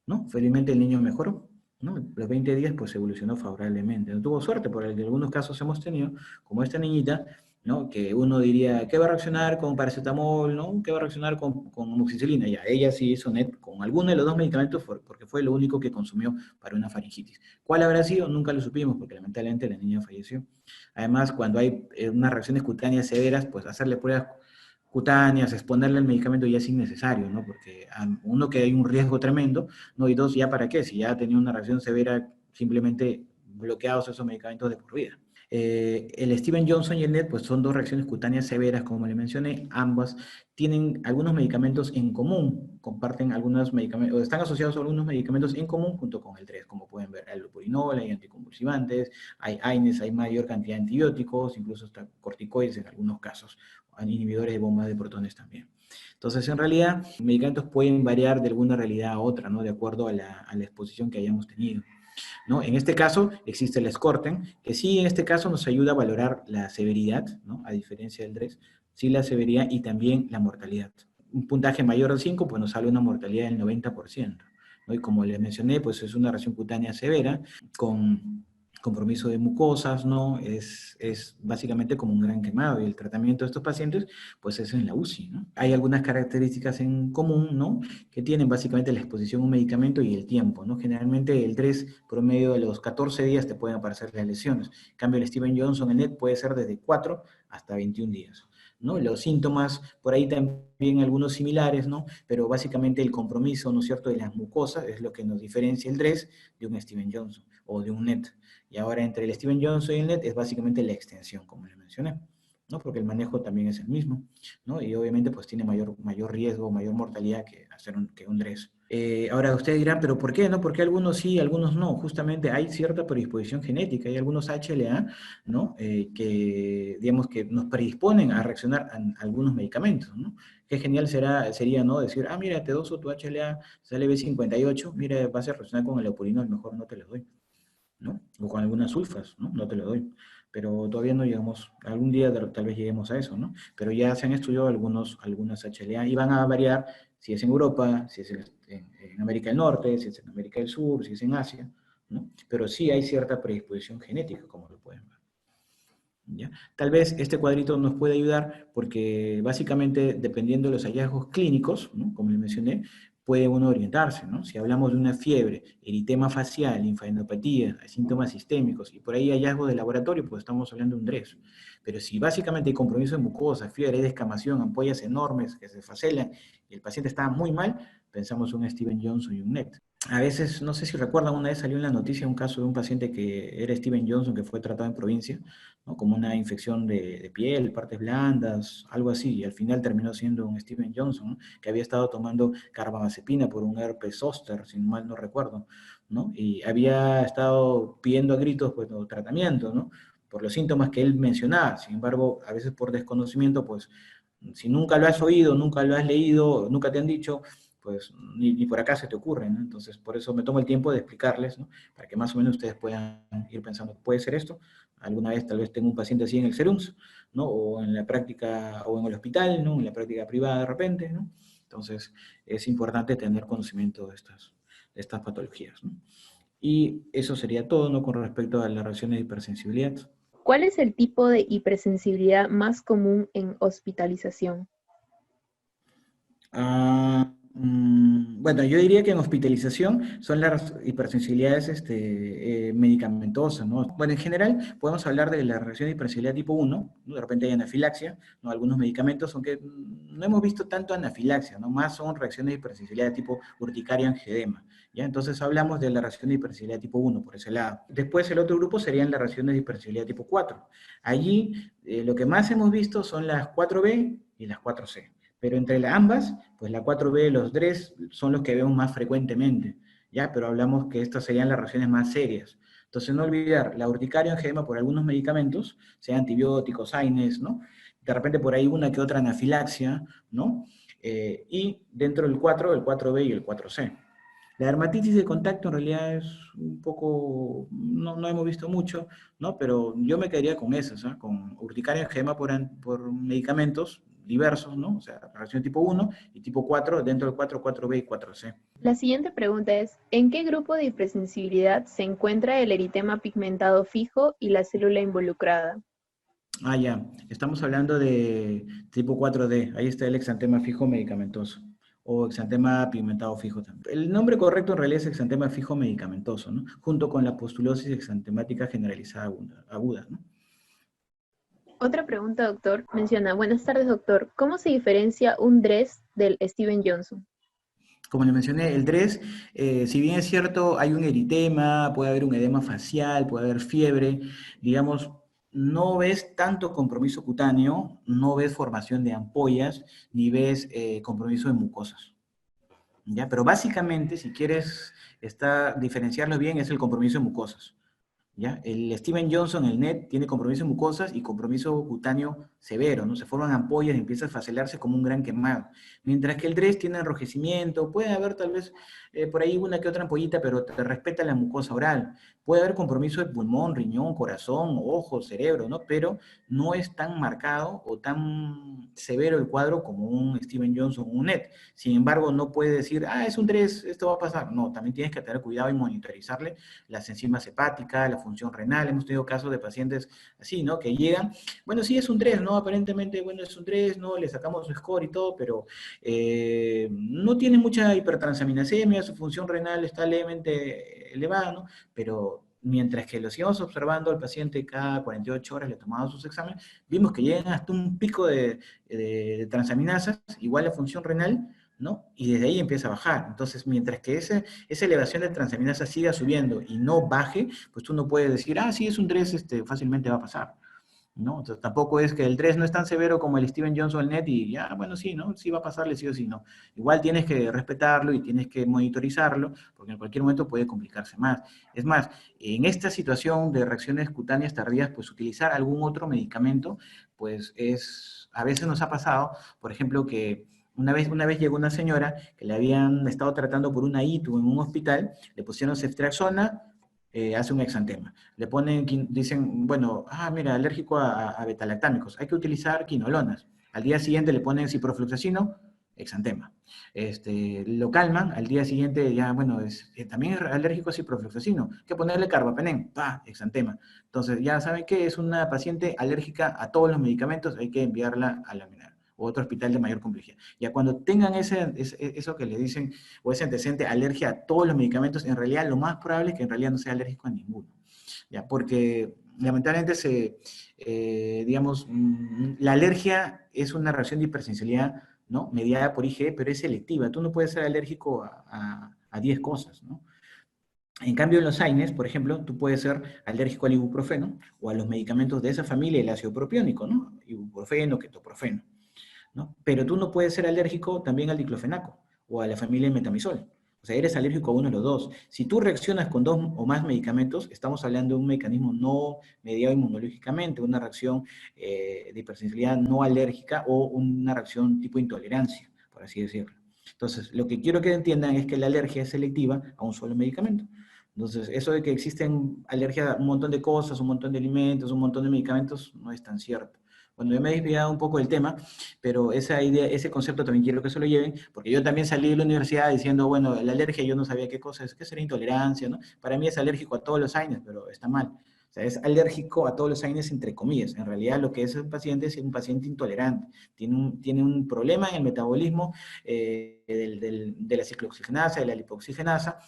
¿no? Felizmente el niño mejoró, ¿no? Los 20 días pues evolucionó favorablemente. No tuvo suerte, por el que algunos casos hemos tenido, como esta niñita, ¿no? Que uno diría, ¿qué va a reaccionar con paracetamol, ¿no? ¿Qué va a reaccionar con amoxicilina? Ya, ella sí hizo NET con alguno de los dos medicamentos porque fue lo único que consumió para una faringitis. ¿Cuál habrá sido? Nunca lo supimos porque lamentablemente la niña falleció. Además, cuando hay unas reacciones cutáneas severas, pues hacerle pruebas cutáneas, exponerle el medicamento ya es innecesario, ¿no? Porque uno, que hay un riesgo tremendo, ¿no? Y dos, ya para qué, si ya tenía una reacción severa, simplemente bloqueados esos medicamentos de por vida. El Steven Johnson y el NET, pues son dos reacciones cutáneas severas, como le mencioné, ambas tienen algunos medicamentos en común, comparten algunos medicamentos, o están asociados a algunos medicamentos en común junto con el 3, como pueden ver, hay lopurinola, hay anticonvulsivantes, hay AINES, hay mayor cantidad de antibióticos, incluso hasta corticoides en algunos casos, inhibidores de bombas de protones también. Entonces, en realidad, los medicamentos pueden variar de alguna realidad a otra, ¿no? De acuerdo a la exposición que hayamos tenido, ¿no? En este caso existe el Scorten, que sí en este caso nos ayuda a valorar la severidad, ¿no? A diferencia del DRES, sí la severidad y también la mortalidad. un puntaje mayor de 5, pues nos sale una mortalidad del 90%, ¿no? Y como les mencioné, pues es una reacción cutánea severa, con compromiso de mucosas, ¿no? Es básicamente como un gran quemado, y el tratamiento de estos pacientes, pues es en la UCI, ¿no? Hay algunas características en común, ¿no? Que tienen básicamente la exposición a un medicamento y el tiempo, ¿no? Generalmente el 3 promedio de los 14 días te pueden aparecer las lesiones. En cambio, el Steven Johnson, el NET, puede ser desde 4 hasta 21 días, ¿no? Los síntomas, por ahí también algunos similares, ¿no? Pero básicamente el compromiso, ¿no es cierto?, de las mucosas es lo que nos diferencia el DRES de un Steven Johnson o de un NET. Y ahora entre el Steven Johnson y el NET es básicamente la extensión, como les mencioné, ¿no? Porque el manejo también es el mismo, ¿no? Y obviamente pues tiene mayor riesgo, mayor mortalidad que un DRES. Ahora ustedes dirán, ¿pero por qué, no? ¿Por qué algunos sí, algunos no? Justamente hay cierta predisposición genética, hay algunos HLA, ¿no? Que, digamos, que nos predisponen a reaccionar a algunos medicamentos, ¿no? Qué genial sería, ¿no? Decir, ah, mira, te doso tu HLA, sale B58, mira, vas a reaccionar con el leopurinol, mejor no te lo doy, ¿no? O con algunas sulfas, ¿no? No te lo doy. Pero todavía no llegamos, algún día tal vez lleguemos a eso, ¿no? Pero ya se han estudiado algunas HLA y van a variar si es en Europa, si es en América del Norte, si es en América del Sur, si es en Asia, ¿no? Pero sí hay cierta predisposición genética, como lo pueden ver. ¿Ya? Tal vez este cuadrito nos puede ayudar porque básicamente dependiendo de los hallazgos clínicos, ¿no? Como les mencioné, puede uno orientarse, ¿no? Si hablamos de una fiebre, eritema facial, linfadenopatía, síntomas sistémicos y por ahí hallazgos de laboratorio, pues estamos hablando de un DRES. Pero si básicamente hay compromiso de mucosa, fiebre, descamación, ampollas enormes que se facelan y el paciente está muy mal, pensamos un Steven Johnson y un NET. A veces, no sé si recuerdan, una vez salió en la noticia un caso de un paciente que era Steven Johnson, que fue tratado en provincia, ¿no? Como una infección de piel, partes blandas, algo así, y al final terminó siendo un Steven Johnson, ¿no? Que había estado tomando carbamazepina por un herpes zóster, si mal no recuerdo, ¿no? Y había estado pidiendo a gritos, pues, no, tratamiento, ¿no? Por los síntomas que él mencionaba. Sin embargo, a veces por desconocimiento, pues, si nunca lo has oído, nunca lo has leído, nunca te han dicho, pues ni por acá se te ocurre, ¿no? Entonces, por eso me tomo el tiempo de explicarles, ¿no? Para que más o menos ustedes puedan ir pensando, ¿puede ser esto? Alguna vez tal vez tengo un paciente así en el SERUMS, ¿no? O en la práctica, o en el hospital, ¿no? En la práctica privada de repente, ¿no? Entonces, es importante tener conocimiento de estas patologías, ¿no? Y eso sería todo, ¿no? Con respecto a las reacciones de hipersensibilidad. ¿Cuál es el tipo de hipersensibilidad más común en hospitalización? Bueno, yo diría que en hospitalización son las hipersensibilidades medicamentosas, ¿no? Bueno, en general podemos hablar de la reacción de hipersensibilidad tipo 1, ¿no? De repente hay anafilaxia, ¿no? Algunos medicamentos, aunque no hemos visto tanto anafilaxia, ¿no? Más son reacciones de hipersensibilidad tipo urticaria angedema, ¿ya? Entonces hablamos de la reacción de hipersensibilidad tipo 1 por ese lado. Después el otro grupo serían las reacciones de hipersensibilidad tipo 4. Allí lo que más hemos visto son las 4B y las 4C. Pero entre ambas, pues la 4B y los DRES son los que vemos más frecuentemente, ¿ya? Pero hablamos que estas serían las reacciones más serias. Entonces, no olvidar, la urticaria angedema por algunos medicamentos, sea antibióticos, AINES, ¿no? De repente por ahí una que otra anafilaxia, ¿no? Y dentro del 4, el 4B y el 4C. La dermatitis de contacto en realidad es un poco, no hemos visto mucho, ¿no? Pero yo me quedaría con esas, ¿eh? Con urticaria angedema por medicamentos diversos, ¿no? O sea, reacción tipo 1 y tipo 4, dentro del 4, 4B y 4C. La siguiente pregunta es, ¿en qué grupo de hipersensibilidad se encuentra el eritema pigmentado fijo y la célula involucrada? Ah, ya, estamos hablando de tipo 4D, ahí está el exantema fijo medicamentoso, o exantema pigmentado fijo también. El nombre correcto en realidad es exantema fijo medicamentoso, ¿no? Junto con la pustulosis exantemática generalizada aguda, ¿no? Otra pregunta, doctor, menciona, buenas tardes, doctor, ¿cómo se diferencia un DRES del Steven Johnson? Como le mencioné, el 3, si bien es cierto, hay un eritema, puede haber un edema facial, puede haber fiebre, digamos, no ves tanto compromiso cutáneo, no ves formación de ampollas, ni ves compromiso de mucosas, ¿ya? Pero básicamente, si quieres diferenciarlo bien, es el compromiso de mucosas, ¿ya? El Steven Johnson, el NET, tiene compromiso en mucosas y compromiso cutáneo severo, ¿no? Se forman ampollas y empieza a facelarse como un gran quemado. Mientras que el DRES tiene enrojecimiento, puede haber tal vez por ahí una que otra ampollita, pero te respeta la mucosa oral. Puede haber compromiso de pulmón, riñón, corazón, ojo, cerebro, ¿no? Pero no es tan marcado o tan severo el cuadro como un Steven Johnson o un NET. Sin embargo, no puede decir, ah, es un 3, esto va a pasar. No, también tienes que tener cuidado y monitorizarle las enzimas hepáticas, la función renal. Hemos tenido casos de pacientes así, ¿no? Que llegan, bueno, sí es un 3, ¿no? Aparentemente, bueno, es un 3, ¿no? Le sacamos su score y todo, pero no tiene mucha hipertransaminasemia, su función renal está levemente elevada, ¿no? Pero mientras que lo sigamos observando al paciente cada 48 horas, le tomamos sus exámenes, vimos que llegan hasta un pico de transaminasas, igual la función renal, ¿no? Y desde ahí empieza a bajar. Entonces, mientras que esa elevación de transaminasa siga subiendo y no baje, pues tú no puedes decir, ah, sí, es un 3, fácilmente va a pasar, ¿no? Entonces, tampoco es que el 3 no es tan severo como el Steven Johnson, el NET, y ya, bueno, sí, ¿no? Sí va a pasarle sí o sí, ¿no? Igual tienes que respetarlo y tienes que monitorizarlo, porque en cualquier momento puede complicarse más. Es más, en esta situación de reacciones cutáneas tardías, pues utilizar algún otro medicamento, pues a veces nos ha pasado, por ejemplo, que una vez llegó una señora que le habían estado tratando por una ITU en un hospital, le pusieron ceftriaxona, hace un exantema. Le ponen, dicen, bueno, mira, alérgico a betalactámicos, hay que utilizar quinolonas. Al día siguiente le ponen ciprofloxacino, exantema. Lo calman, al día siguiente ya, bueno, también es alérgico a ciprofloxacino, hay que ponerle carbapenén, exantema. Entonces, ya saben que es una paciente alérgica a todos los medicamentos, hay que enviarla a la o otro hospital de mayor complejidad. Ya cuando tengan eso que le dicen, o ese antecedente, alergia a todos los medicamentos, en realidad lo más probable es que en realidad no sea alérgico a ninguno. ¿Ya? Porque lamentablemente digamos, la alergia es una reacción de hipersensibilidad, ¿no? Mediada por IgE, pero es selectiva. Tú no puedes ser alérgico a 10 cosas, ¿no? En cambio, en los AINES, por ejemplo, tú puedes ser alérgico al ibuprofeno o a los medicamentos de esa familia, el ácido propiónico, ¿no? Ibuprofeno, ketoprofeno, ¿no? Pero tú no puedes ser alérgico también al diclofenaco o a la familia metamizol. O sea, eres alérgico a uno de los dos. Si tú reaccionas con 2 o más medicamentos, estamos hablando de un mecanismo no mediado inmunológicamente, una reacción de hipersensibilidad no alérgica o una reacción tipo intolerancia, por así decirlo. Entonces, lo que quiero que entiendan es que la alergia es selectiva a un solo medicamento. Entonces, eso de que existen alergia a un montón de cosas, un montón de alimentos, un montón de medicamentos, no es tan cierto. Bueno, yo me he desviado un poco del tema, pero esa idea, ese concepto también quiero que se lo lleven, porque yo también salí de la universidad diciendo, bueno, la alergia yo no sabía qué cosa es, qué sería intolerancia, ¿no? Para mí es alérgico a todos los AINES, pero está mal. O sea, es alérgico a todos los AINES entre comillas. En realidad lo que es un paciente intolerante. Tiene un problema en el metabolismo de la ciclooxigenasa, de la lipoxigenasa,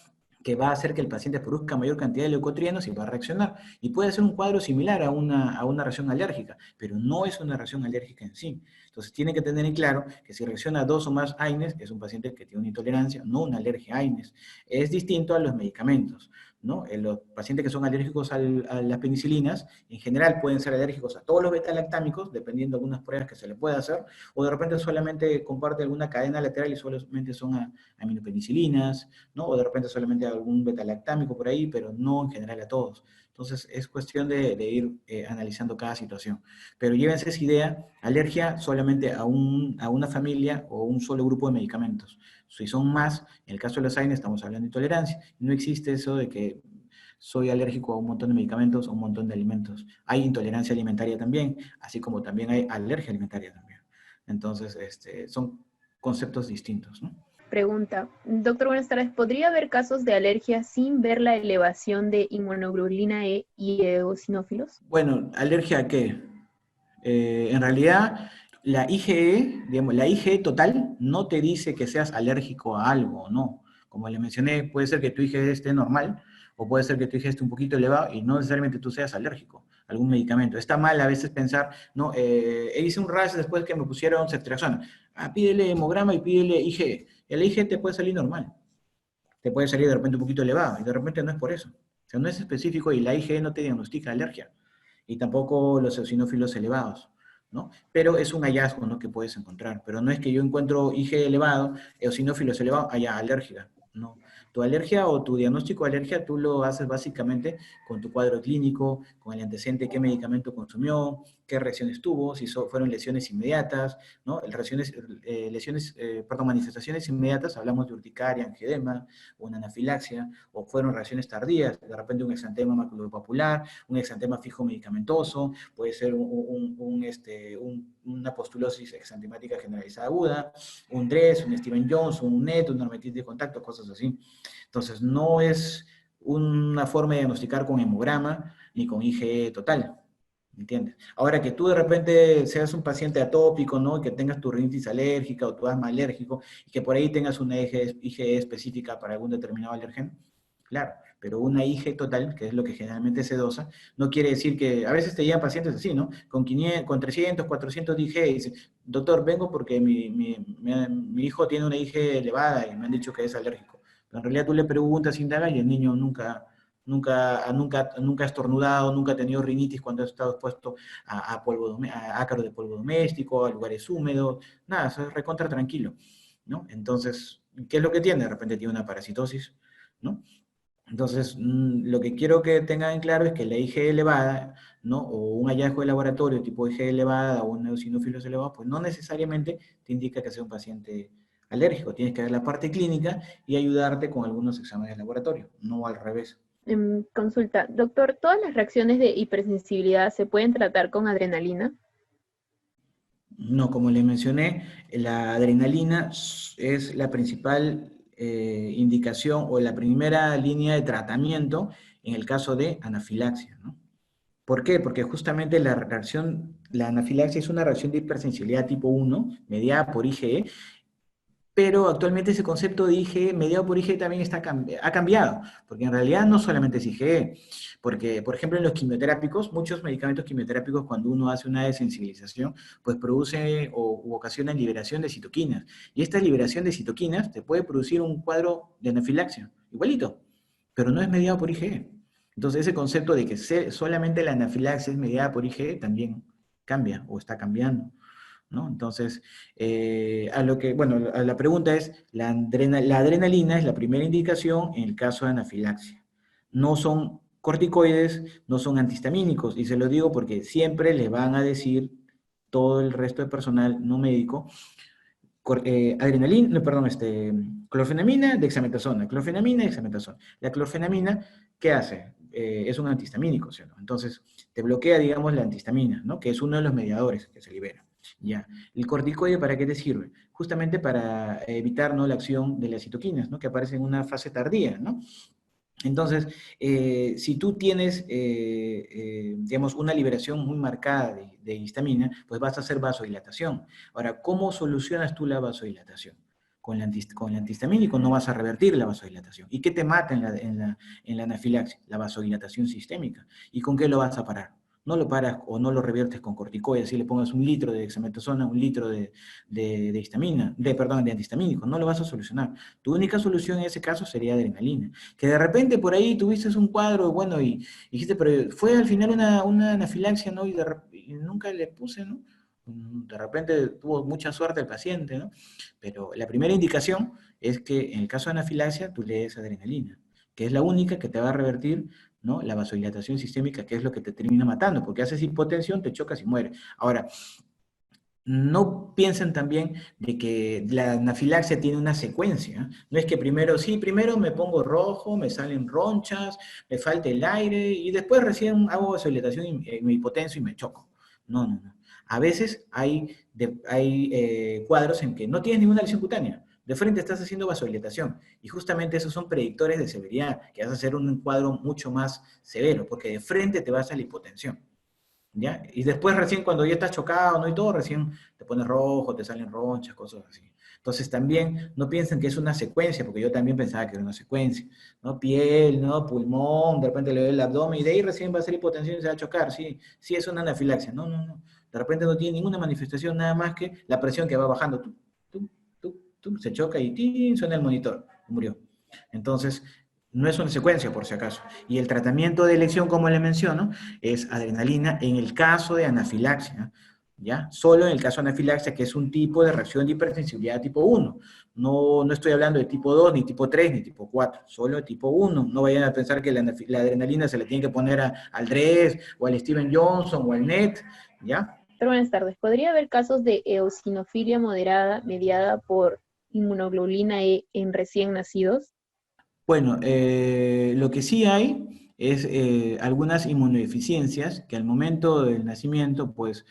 que va a hacer que el paciente produzca mayor cantidad de leucotrienos y va a reaccionar. Y puede ser un cuadro similar a una reacción alérgica, pero no es una reacción alérgica en sí. Entonces tiene que tener en claro que si reacciona a 2 o más AINES, es un paciente que tiene una intolerancia, no una alergia a AINES. Es distinto a los medicamentos, ¿no? Los pacientes que son alérgicos a las penicilinas, en general pueden ser alérgicos a todos los betalactámicos, dependiendo de algunas pruebas que se le pueda hacer, o de repente solamente comparte alguna cadena lateral y solamente son aminopenicilinas, ¿no? O de repente solamente algún betalactámico por ahí, pero no en general a todos. Entonces es cuestión de ir analizando cada situación. Pero llévense esa idea, alergia solamente a una familia o un solo grupo de medicamentos. Si son más, en el caso de los AINES estamos hablando de intolerancia. No existe eso de que soy alérgico a un montón de medicamentos o un montón de alimentos. Hay intolerancia alimentaria también, así como también hay alergia alimentaria también. Entonces, son conceptos distintos, ¿no? Pregunta, doctor, buenas tardes. ¿Podría haber casos de alergia sin ver la elevación de inmunoglobulina E y eosinófilos? Bueno, ¿alergia a qué? En realidad, la IgE, digamos, la IgE total no te dice que seas alérgico a algo, ¿no? Como le mencioné, puede ser que tu IgE esté normal o puede ser que tu IgE esté un poquito elevado y no necesariamente tú seas alérgico a algún medicamento. Está mal a veces pensar, no, hice un rash después que me pusieron ceftriaxona. Pídele hemograma y pídele IgE. El IgE te puede salir normal, te puede salir de repente un poquito elevado y de repente no es por eso. O sea, no es específico y la IgE no te diagnostica alergia y tampoco los eosinófilos elevados, ¿no? Pero es un hallazgo, ¿no? Que puedes encontrar. Pero no es que yo encuentro IgE elevado, eosinófilos elevados, allá alérgica, ¿no? Tu alergia o tu diagnóstico de alergia tú lo haces básicamente con tu cuadro clínico, con el antecedente, qué medicamento consumió, qué reacciones tuvo, si fueron lesiones inmediatas, ¿no? Manifestaciones inmediatas, hablamos de urticaria, angedema, o una anafilaxia, o fueron reacciones tardías, de repente un exantema maculopapular, un exantema fijo medicamentoso, puede ser una postulosis exantemática generalizada aguda, un DRESS, un Steven Jones, un NET, una dermatitis de contacto, cosas así. Entonces, no es una forma de diagnosticar con hemograma ni con IgE total, ¿entiendes? Ahora que tú de repente seas un paciente atópico, ¿no? Y que tengas tu rinitis alérgica o tu asma alérgico y que por ahí tengas una IgE específica para algún determinado alérgeno, claro, pero una IgE total, que es lo que generalmente se dosa, no quiere decir que, a veces te llegan pacientes así, ¿no? Con 500, con 300, 400 de IgE y dicen, doctor, vengo porque mi hijo tiene una IgE elevada y me han dicho que es alérgico. Pero en realidad tú le preguntas, indagas y el niño nunca ha estornudado, nunca ha tenido rinitis cuando ha estado expuesto a ácaro de polvo doméstico, a lugares húmedos, nada, es recontra tranquilo, ¿no? Entonces, ¿qué es lo que tiene? De repente tiene una parasitosis, ¿no? Entonces, lo que quiero que tengan en claro es que la IgE elevada, ¿no? O un hallazgo de laboratorio tipo IgE elevada o un eosinófilos elevado, pues no necesariamente te indica que sea un paciente alérgico. Tienes que ver la parte clínica y ayudarte con algunos exámenes de laboratorio, no al revés. Consulta, doctor, ¿todas las reacciones de hipersensibilidad se pueden tratar con adrenalina? No, como le mencioné, la adrenalina es la principal indicación o la primera línea de tratamiento en el caso de anafilaxia, ¿no? ¿Por qué? Porque justamente la anafilaxia es una reacción de hipersensibilidad tipo 1, mediada por IgE, pero actualmente ese concepto de IgE, mediado por IgE, también ha cambiado, porque en realidad no solamente es IgE, porque, por ejemplo, en los quimioterápicos, muchos medicamentos quimioterápicos, cuando uno hace una desensibilización, pues produce u ocasiona liberación de citoquinas, y esta liberación de citoquinas te puede producir un cuadro de anafilaxia, igualito, pero no es mediado por IgE. Entonces, ese concepto de que solamente la anafilaxia es mediada por IgE también cambia o está cambiando, ¿no? Entonces, a la pregunta es, la adrenalina es la primera indicación en el caso de anafilaxia. No son corticoides, no son antihistamínicos, y se lo digo porque siempre les van a decir todo el resto de personal no médico, clorfenamina, dexametasona, clorfenamina, dexametasona. La clorfenamina, ¿qué hace? Es un antihistamínico, ¿sí? Entonces, te bloquea, digamos, la antihistamina, ¿no? Que es uno de los mediadores que se libera. Ya. ¿El corticoide para qué te sirve? Justamente para evitar, ¿no?, la acción de las citoquinas, ¿no?, que aparecen en una fase tardía, ¿no? Entonces, si tú tienes, digamos, una liberación muy marcada de histamina, pues vas a hacer vasodilatación. Ahora, ¿cómo solucionas tú la vasodilatación? Con el antihistamínico no vas a revertir la vasodilatación. ¿Y qué te mata en la anafilaxia? La vasodilatación sistémica. ¿Y con qué lo vas a parar? No lo paras o no lo reviertes con corticoides, si le pongas 1 litro de dexametasona, 1 litro de histamina, perdón, de antihistamínico, no lo vas a solucionar. Tu única solución en ese caso sería adrenalina. Que de repente por ahí tuviste un cuadro, bueno, y dijiste, pero fue al final una anafilaxia, ¿no? Y nunca le puse, ¿no? De repente tuvo mucha suerte el paciente, ¿no? Pero la primera indicación es que en el caso de anafilaxia tú le des adrenalina, que es la única que te va a revertir, ¿no?, la vasodilatación sistémica, que es lo que te termina matando, porque haces hipotensión, te chocas y mueres. Ahora, no piensen también de que la anafilaxia tiene una secuencia. No es que primero me pongo rojo, me salen ronchas, me falta el aire y después recién hago vasodilatación y me hipotenso y me choco. No, no, no. A veces hay cuadros en que no tienes ninguna lesión cutánea. De frente estás haciendo vasodilatación y justamente esos son predictores de severidad, que vas a hacer un cuadro mucho más severo, porque de frente te vas a la hipotensión. ¿Ya? Y después recién cuando ya estás chocado, ¿no? Y todo, recién te pones rojo, te salen ronchas, cosas así. Entonces también no piensen que es una secuencia, porque yo también pensaba que era una secuencia, ¿no? Piel, ¿no? Pulmón, de repente le doy el abdomen y de ahí recién va a ser hipotensión y se va a chocar, sí, sí es una anafilaxia. No, no, no. De repente no tiene ninguna manifestación, nada más que la presión que va bajando. Se choca y ¡tin! Suena el monitor, murió. Entonces, no es una secuencia, por si acaso. Y el tratamiento de elección, como le menciono, es adrenalina en el caso de anafilaxia, ¿ya? Solo en el caso de anafilaxia, que es un tipo de reacción de hipersensibilidad tipo 1, No estoy hablando de tipo 2, ni tipo 3, ni tipo 4, solo de tipo 1. No vayan a pensar que la adrenalina se le tiene que poner al Dres, o al Steven Johnson, o al NET, ¿ya? Pero buenas tardes. ¿Podría haber casos de eosinofilia moderada mediada por inmunoglobulina E en recién nacidos? Bueno, lo que sí hay es algunas inmunodeficiencias que al momento del nacimiento, pues,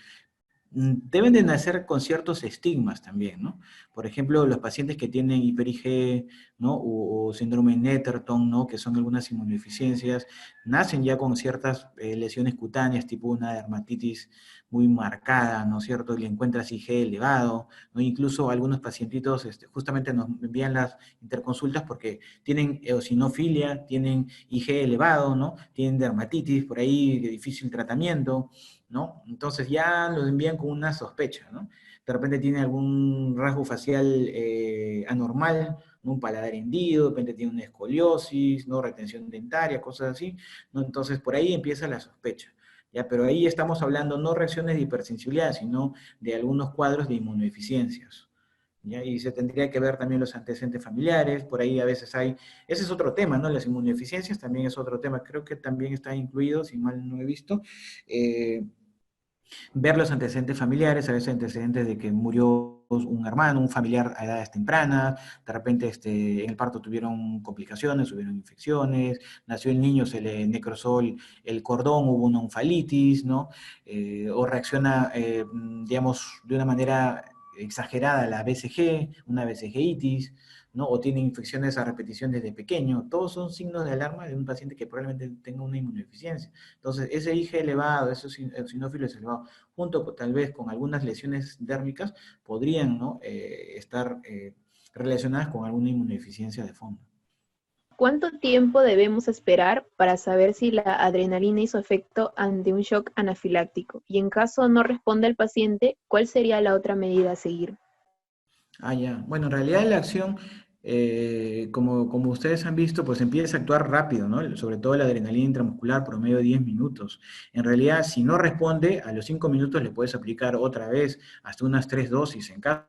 deben de nacer con ciertos estigmas también, ¿no? Por ejemplo, los pacientes que tienen hiper IgE, ¿no? O síndrome Netterton, ¿no? Que son algunas inmunodeficiencias, nacen ya con ciertas lesiones cutáneas, tipo una dermatitis muy marcada, ¿no es cierto? Y le encuentras IgE elevado, ¿no? Incluso algunos pacientitos justamente nos envían las interconsultas porque tienen eosinofilia, tienen IgE elevado, ¿no? Tienen dermatitis por ahí de difícil tratamiento, ¿no? Entonces ya lo envían con una sospecha, ¿no? De repente tiene algún rasgo facial anormal, ¿no? Un paladar hendido, de repente tiene una escoliosis, ¿no? Retención dentaria, cosas así, ¿no? Entonces por ahí empieza la sospecha, ¿ya? Pero ahí estamos hablando no reacciones de hipersensibilidad, sino de algunos cuadros de inmunodeficiencias, ¿ya? Y se tendría que ver también los antecedentes familiares, por ahí a veces hay, ese es otro tema, ¿no? Las inmunodeficiencias también es otro tema, creo que también está incluido, si mal no he visto, ver los antecedentes familiares, a veces antecedentes de que murió un hermano, un familiar a edades tempranas, de repente en el parto tuvieron complicaciones, tuvieron infecciones, nació el niño, se le necrosó el cordón, hubo una onfalitis, ¿no? O reacciona, digamos, de una manera exagerada a la BCG, una BCGitis, ¿no? O tiene infecciones a repetición desde pequeño. Todos son signos de alarma de un paciente que probablemente tenga una inmunodeficiencia. Entonces, ese IgE elevado, esos eosinófilos elevados, junto tal vez con algunas lesiones dérmicas, podrían, ¿no? Estar relacionadas con alguna inmunodeficiencia de fondo. ¿Cuánto tiempo debemos esperar para saber si la adrenalina hizo efecto ante un shock anafiláctico? Y en caso no responda el paciente, ¿cuál sería la otra medida a seguir? Ah, ya. Bueno, en realidad la acción, como ustedes han visto, pues empieza a actuar rápido, ¿no? Sobre todo la adrenalina intramuscular, promedio de 10 minutos. En realidad, si no responde, a los 5 minutos le puedes aplicar otra vez hasta unas 3 dosis en caso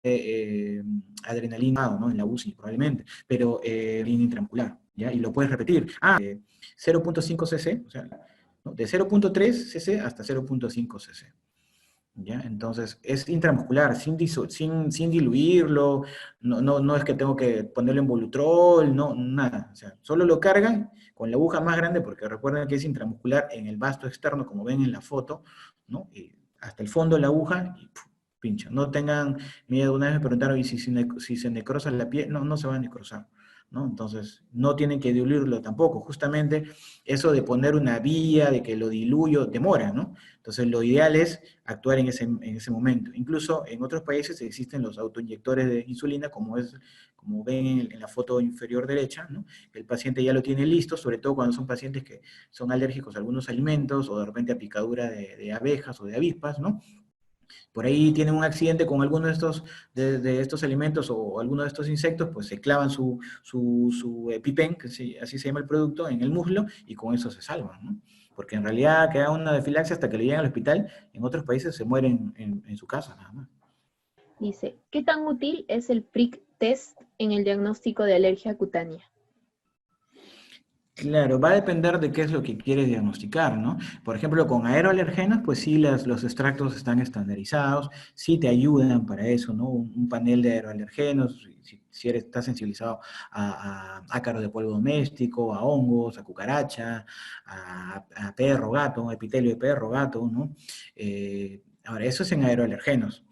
de adrenalina, ¿no? En la UCI probablemente, pero adrenalina intramuscular, ¿ya? Y lo puedes repetir. 0.5 cc, o sea, ¿no? De 0.3 cc hasta 0.5 cc. ¿Ya? Entonces, es intramuscular, sin diluirlo, no es que tengo que ponerlo en Volutrol, no, nada. O sea, solo lo cargan con la aguja más grande, porque recuerden que es intramuscular en el vasto externo, como ven en la foto, ¿no? Y hasta el fondo de la aguja y pincha. No tengan miedo, una vez me preguntaron, ¿y si se necrosa la piel? No, no se va a necrosar, ¿no? Entonces, no tienen que diluirlo tampoco. Justamente eso de poner una vía, de que lo diluyo, demora, ¿no? Entonces, lo ideal es actuar en ese momento. Incluso en otros países existen los autoinyectores de insulina, como ven en la foto inferior derecha, ¿no? El paciente ya lo tiene listo, sobre todo cuando son pacientes que son alérgicos a algunos alimentos o de repente a picadura de abejas o de avispas, ¿no? Por ahí tienen un accidente con alguno de estos alimentos o alguno de estos insectos, pues se clavan su EpiPen, que así se llama el producto, en el muslo y con eso se salvan, ¿no? Porque en realidad queda una anafilaxia hasta que le llegan al hospital, en otros países se mueren en su casa nada más. Dice, ¿qué tan útil es el prick test en el diagnóstico de alergia cutánea? Claro, va a depender de qué es lo que quieres diagnosticar, ¿no? Por ejemplo, con aeroalergenos, pues sí, los extractos están estandarizados, sí te ayudan para eso, ¿no? Un panel de aeroalergenos, si estás sensibilizado a ácaros de polvo doméstico, a hongos, a cucaracha, a perro, gato, epitelio de perro, gato, ¿no? Ahora, eso es en aeroalergenos.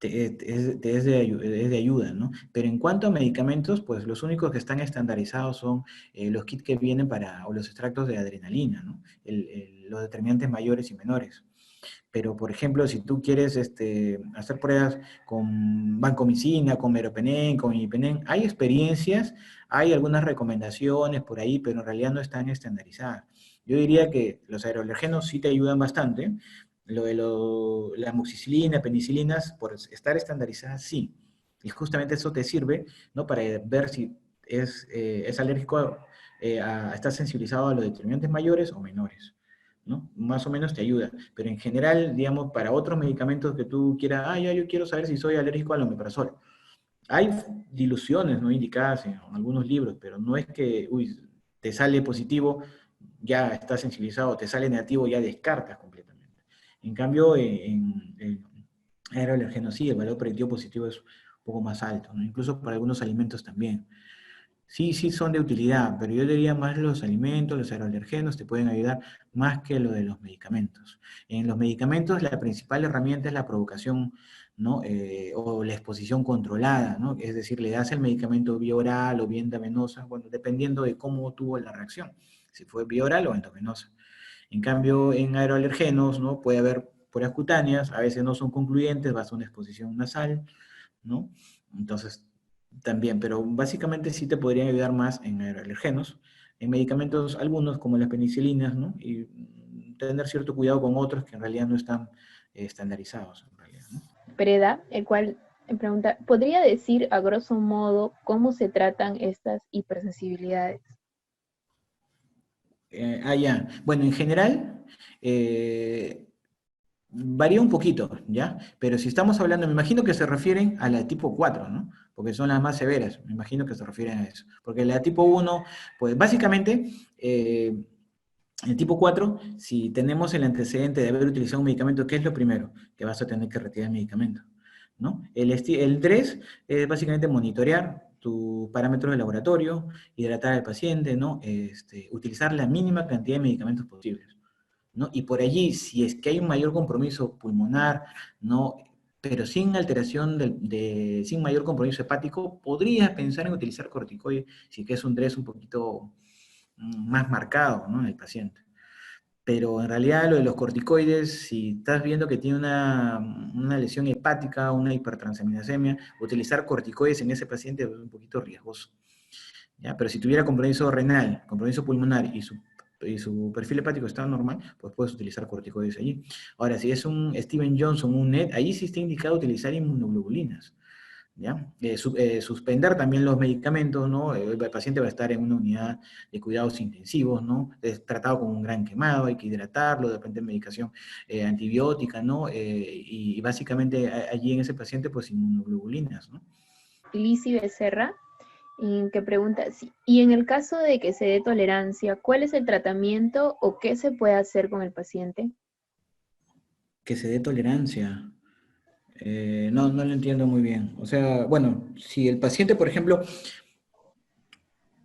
Es de ayuda, ¿no? Pero en cuanto a medicamentos, pues los únicos que están estandarizados son los kits que vienen o los extractos de adrenalina, ¿no? Los determinantes mayores y menores. Pero, por ejemplo, si tú quieres hacer pruebas con vancomicina, con meropenem, con imipenem, hay experiencias, hay algunas recomendaciones por ahí, pero en realidad no están estandarizadas. Yo diría que los aeroalergenos sí te ayudan bastante. La amoxicilina, penicilinas, por estar estandarizadas, sí. Y justamente eso te sirve, ¿no? Para ver si es alérgico, está sensibilizado a los determinantes mayores o menores, ¿no? Más o menos te ayuda. Pero en general, digamos, para otros medicamentos que tú quieras, ya yo quiero saber si soy alérgico al omeprazol. Hay diluciones no indicadas en algunos libros, pero no es que, uy, te sale positivo, ya estás sensibilizado, te sale negativo, ya descartas completamente. En cambio, en aeroalergenos sí, el valor predictivo positivo es un poco más alto, ¿no? Incluso para algunos alimentos también. Sí, sí son de utilidad, pero yo diría más los alimentos, los aeroalergenos te pueden ayudar más que lo de los medicamentos. En los medicamentos la principal herramienta es la provocación, ¿no? O la exposición controlada, ¿no? Es decir, le das el medicamento vía oral o vía endovenosa, bueno, dependiendo de cómo tuvo la reacción, si fue vía oral o endovenosa. En cambio, en aeroalergenos, ¿no? Puede haber pruebas cutáneas, a veces no son concluyentes, basta una exposición nasal, ¿no? Entonces, también, pero básicamente sí te podrían ayudar más en alergenos, en medicamentos algunos como las penicilinas, ¿no? Y tener cierto cuidado con otros que en realidad no están estandarizados, en realidad, ¿no? Preda, el cual pregunta, ¿podría decir a grosso modo cómo se tratan estas hipersensibilidades? Ya. Bueno, en general, varía un poquito, ¿ya? Pero si estamos hablando, me imagino que se refieren a la tipo 4, ¿no? Porque son las más severas, me imagino que se refieren a eso. Porque la tipo 1, pues básicamente, el tipo 4, si tenemos el antecedente de haber utilizado un medicamento, ¿qué es lo primero? Que vas a tener que retirar el medicamento, ¿no? El 3 es básicamente monitorear tus parámetros de laboratorio, hidratar al paciente, ¿no? Utilizar la mínima cantidad de medicamentos posibles, ¿no? Y por allí, si es que hay un mayor compromiso pulmonar, ¿no? Pero sin alteración, sin mayor compromiso hepático, podrías pensar en utilizar corticoides si que es un DRES un poquito más marcado, ¿no? En el paciente. Pero en realidad lo de los corticoides, si estás viendo que tiene una lesión hepática, una hipertransaminasemia, utilizar corticoides en ese paciente es un poquito riesgoso, ¿ya? Pero si tuviera compromiso renal, compromiso pulmonar y su perfil hepático está normal, pues puedes utilizar corticoides allí. Ahora, si es un Steven Johnson, un NET, ahí sí está indicado utilizar inmunoglobulinas, ¿ya? Suspender también los medicamentos, ¿no? El paciente va a estar en una unidad de cuidados intensivos, ¿no? Es tratado con un gran quemado, hay que hidratarlo, depende de medicación antibiótica, ¿no? Y básicamente allí en ese paciente, pues inmunoglobulinas, ¿no? Lizzy Becerra, que pregunta, y en el caso de que se dé tolerancia, ¿cuál es el tratamiento o qué se puede hacer con el paciente? Que se dé tolerancia. No, no lo entiendo muy bien. O sea, bueno, si el paciente, por ejemplo,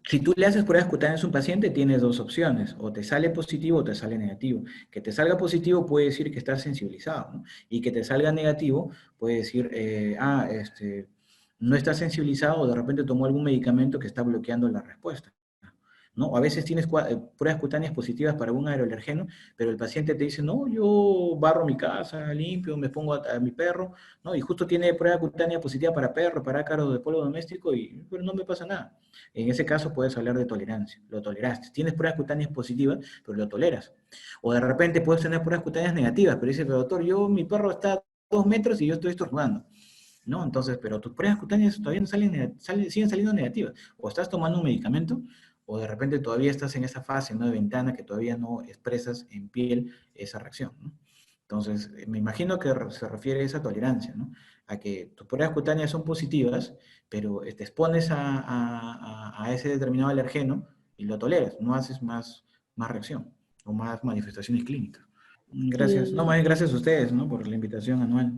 si tú le haces pruebas cutáneas a un paciente, tienes dos opciones, o te sale positivo o te sale negativo. Que te salga positivo puede decir que estás sensibilizado, ¿no? Y que te salga negativo puede decir, no está sensibilizado o de repente tomó algún medicamento que está bloqueando la respuesta, ¿no? A veces tienes pruebas cutáneas positivas para un aeroalergeno, pero el paciente te dice, no, yo barro mi casa, limpio, me pongo a mi perro, ¿no? Y justo tiene prueba cutánea positiva para perro, para ácaro de polvo doméstico, pero no me pasa nada. En ese caso puedes hablar de tolerancia, lo toleraste. Tienes pruebas cutáneas positivas, pero lo toleras. O de repente puedes tener pruebas cutáneas negativas, pero dices, pero doctor, mi perro está a 2 metros y yo estoy estornudando. ¿No? Entonces, pero tus pruebas cutáneas todavía no siguen saliendo negativas. O estás tomando un medicamento, o de repente todavía estás en esa fase, ¿no? De ventana que todavía no expresas en piel esa reacción, ¿no? Entonces, me imagino que se refiere a esa tolerancia, ¿no? A que tus pruebas cutáneas son positivas, pero te expones a ese determinado alergeno y lo toleras, no haces más reacción o más manifestaciones clínicas. Gracias. No, Y más bien gracias a ustedes, ¿no? Por la invitación anual.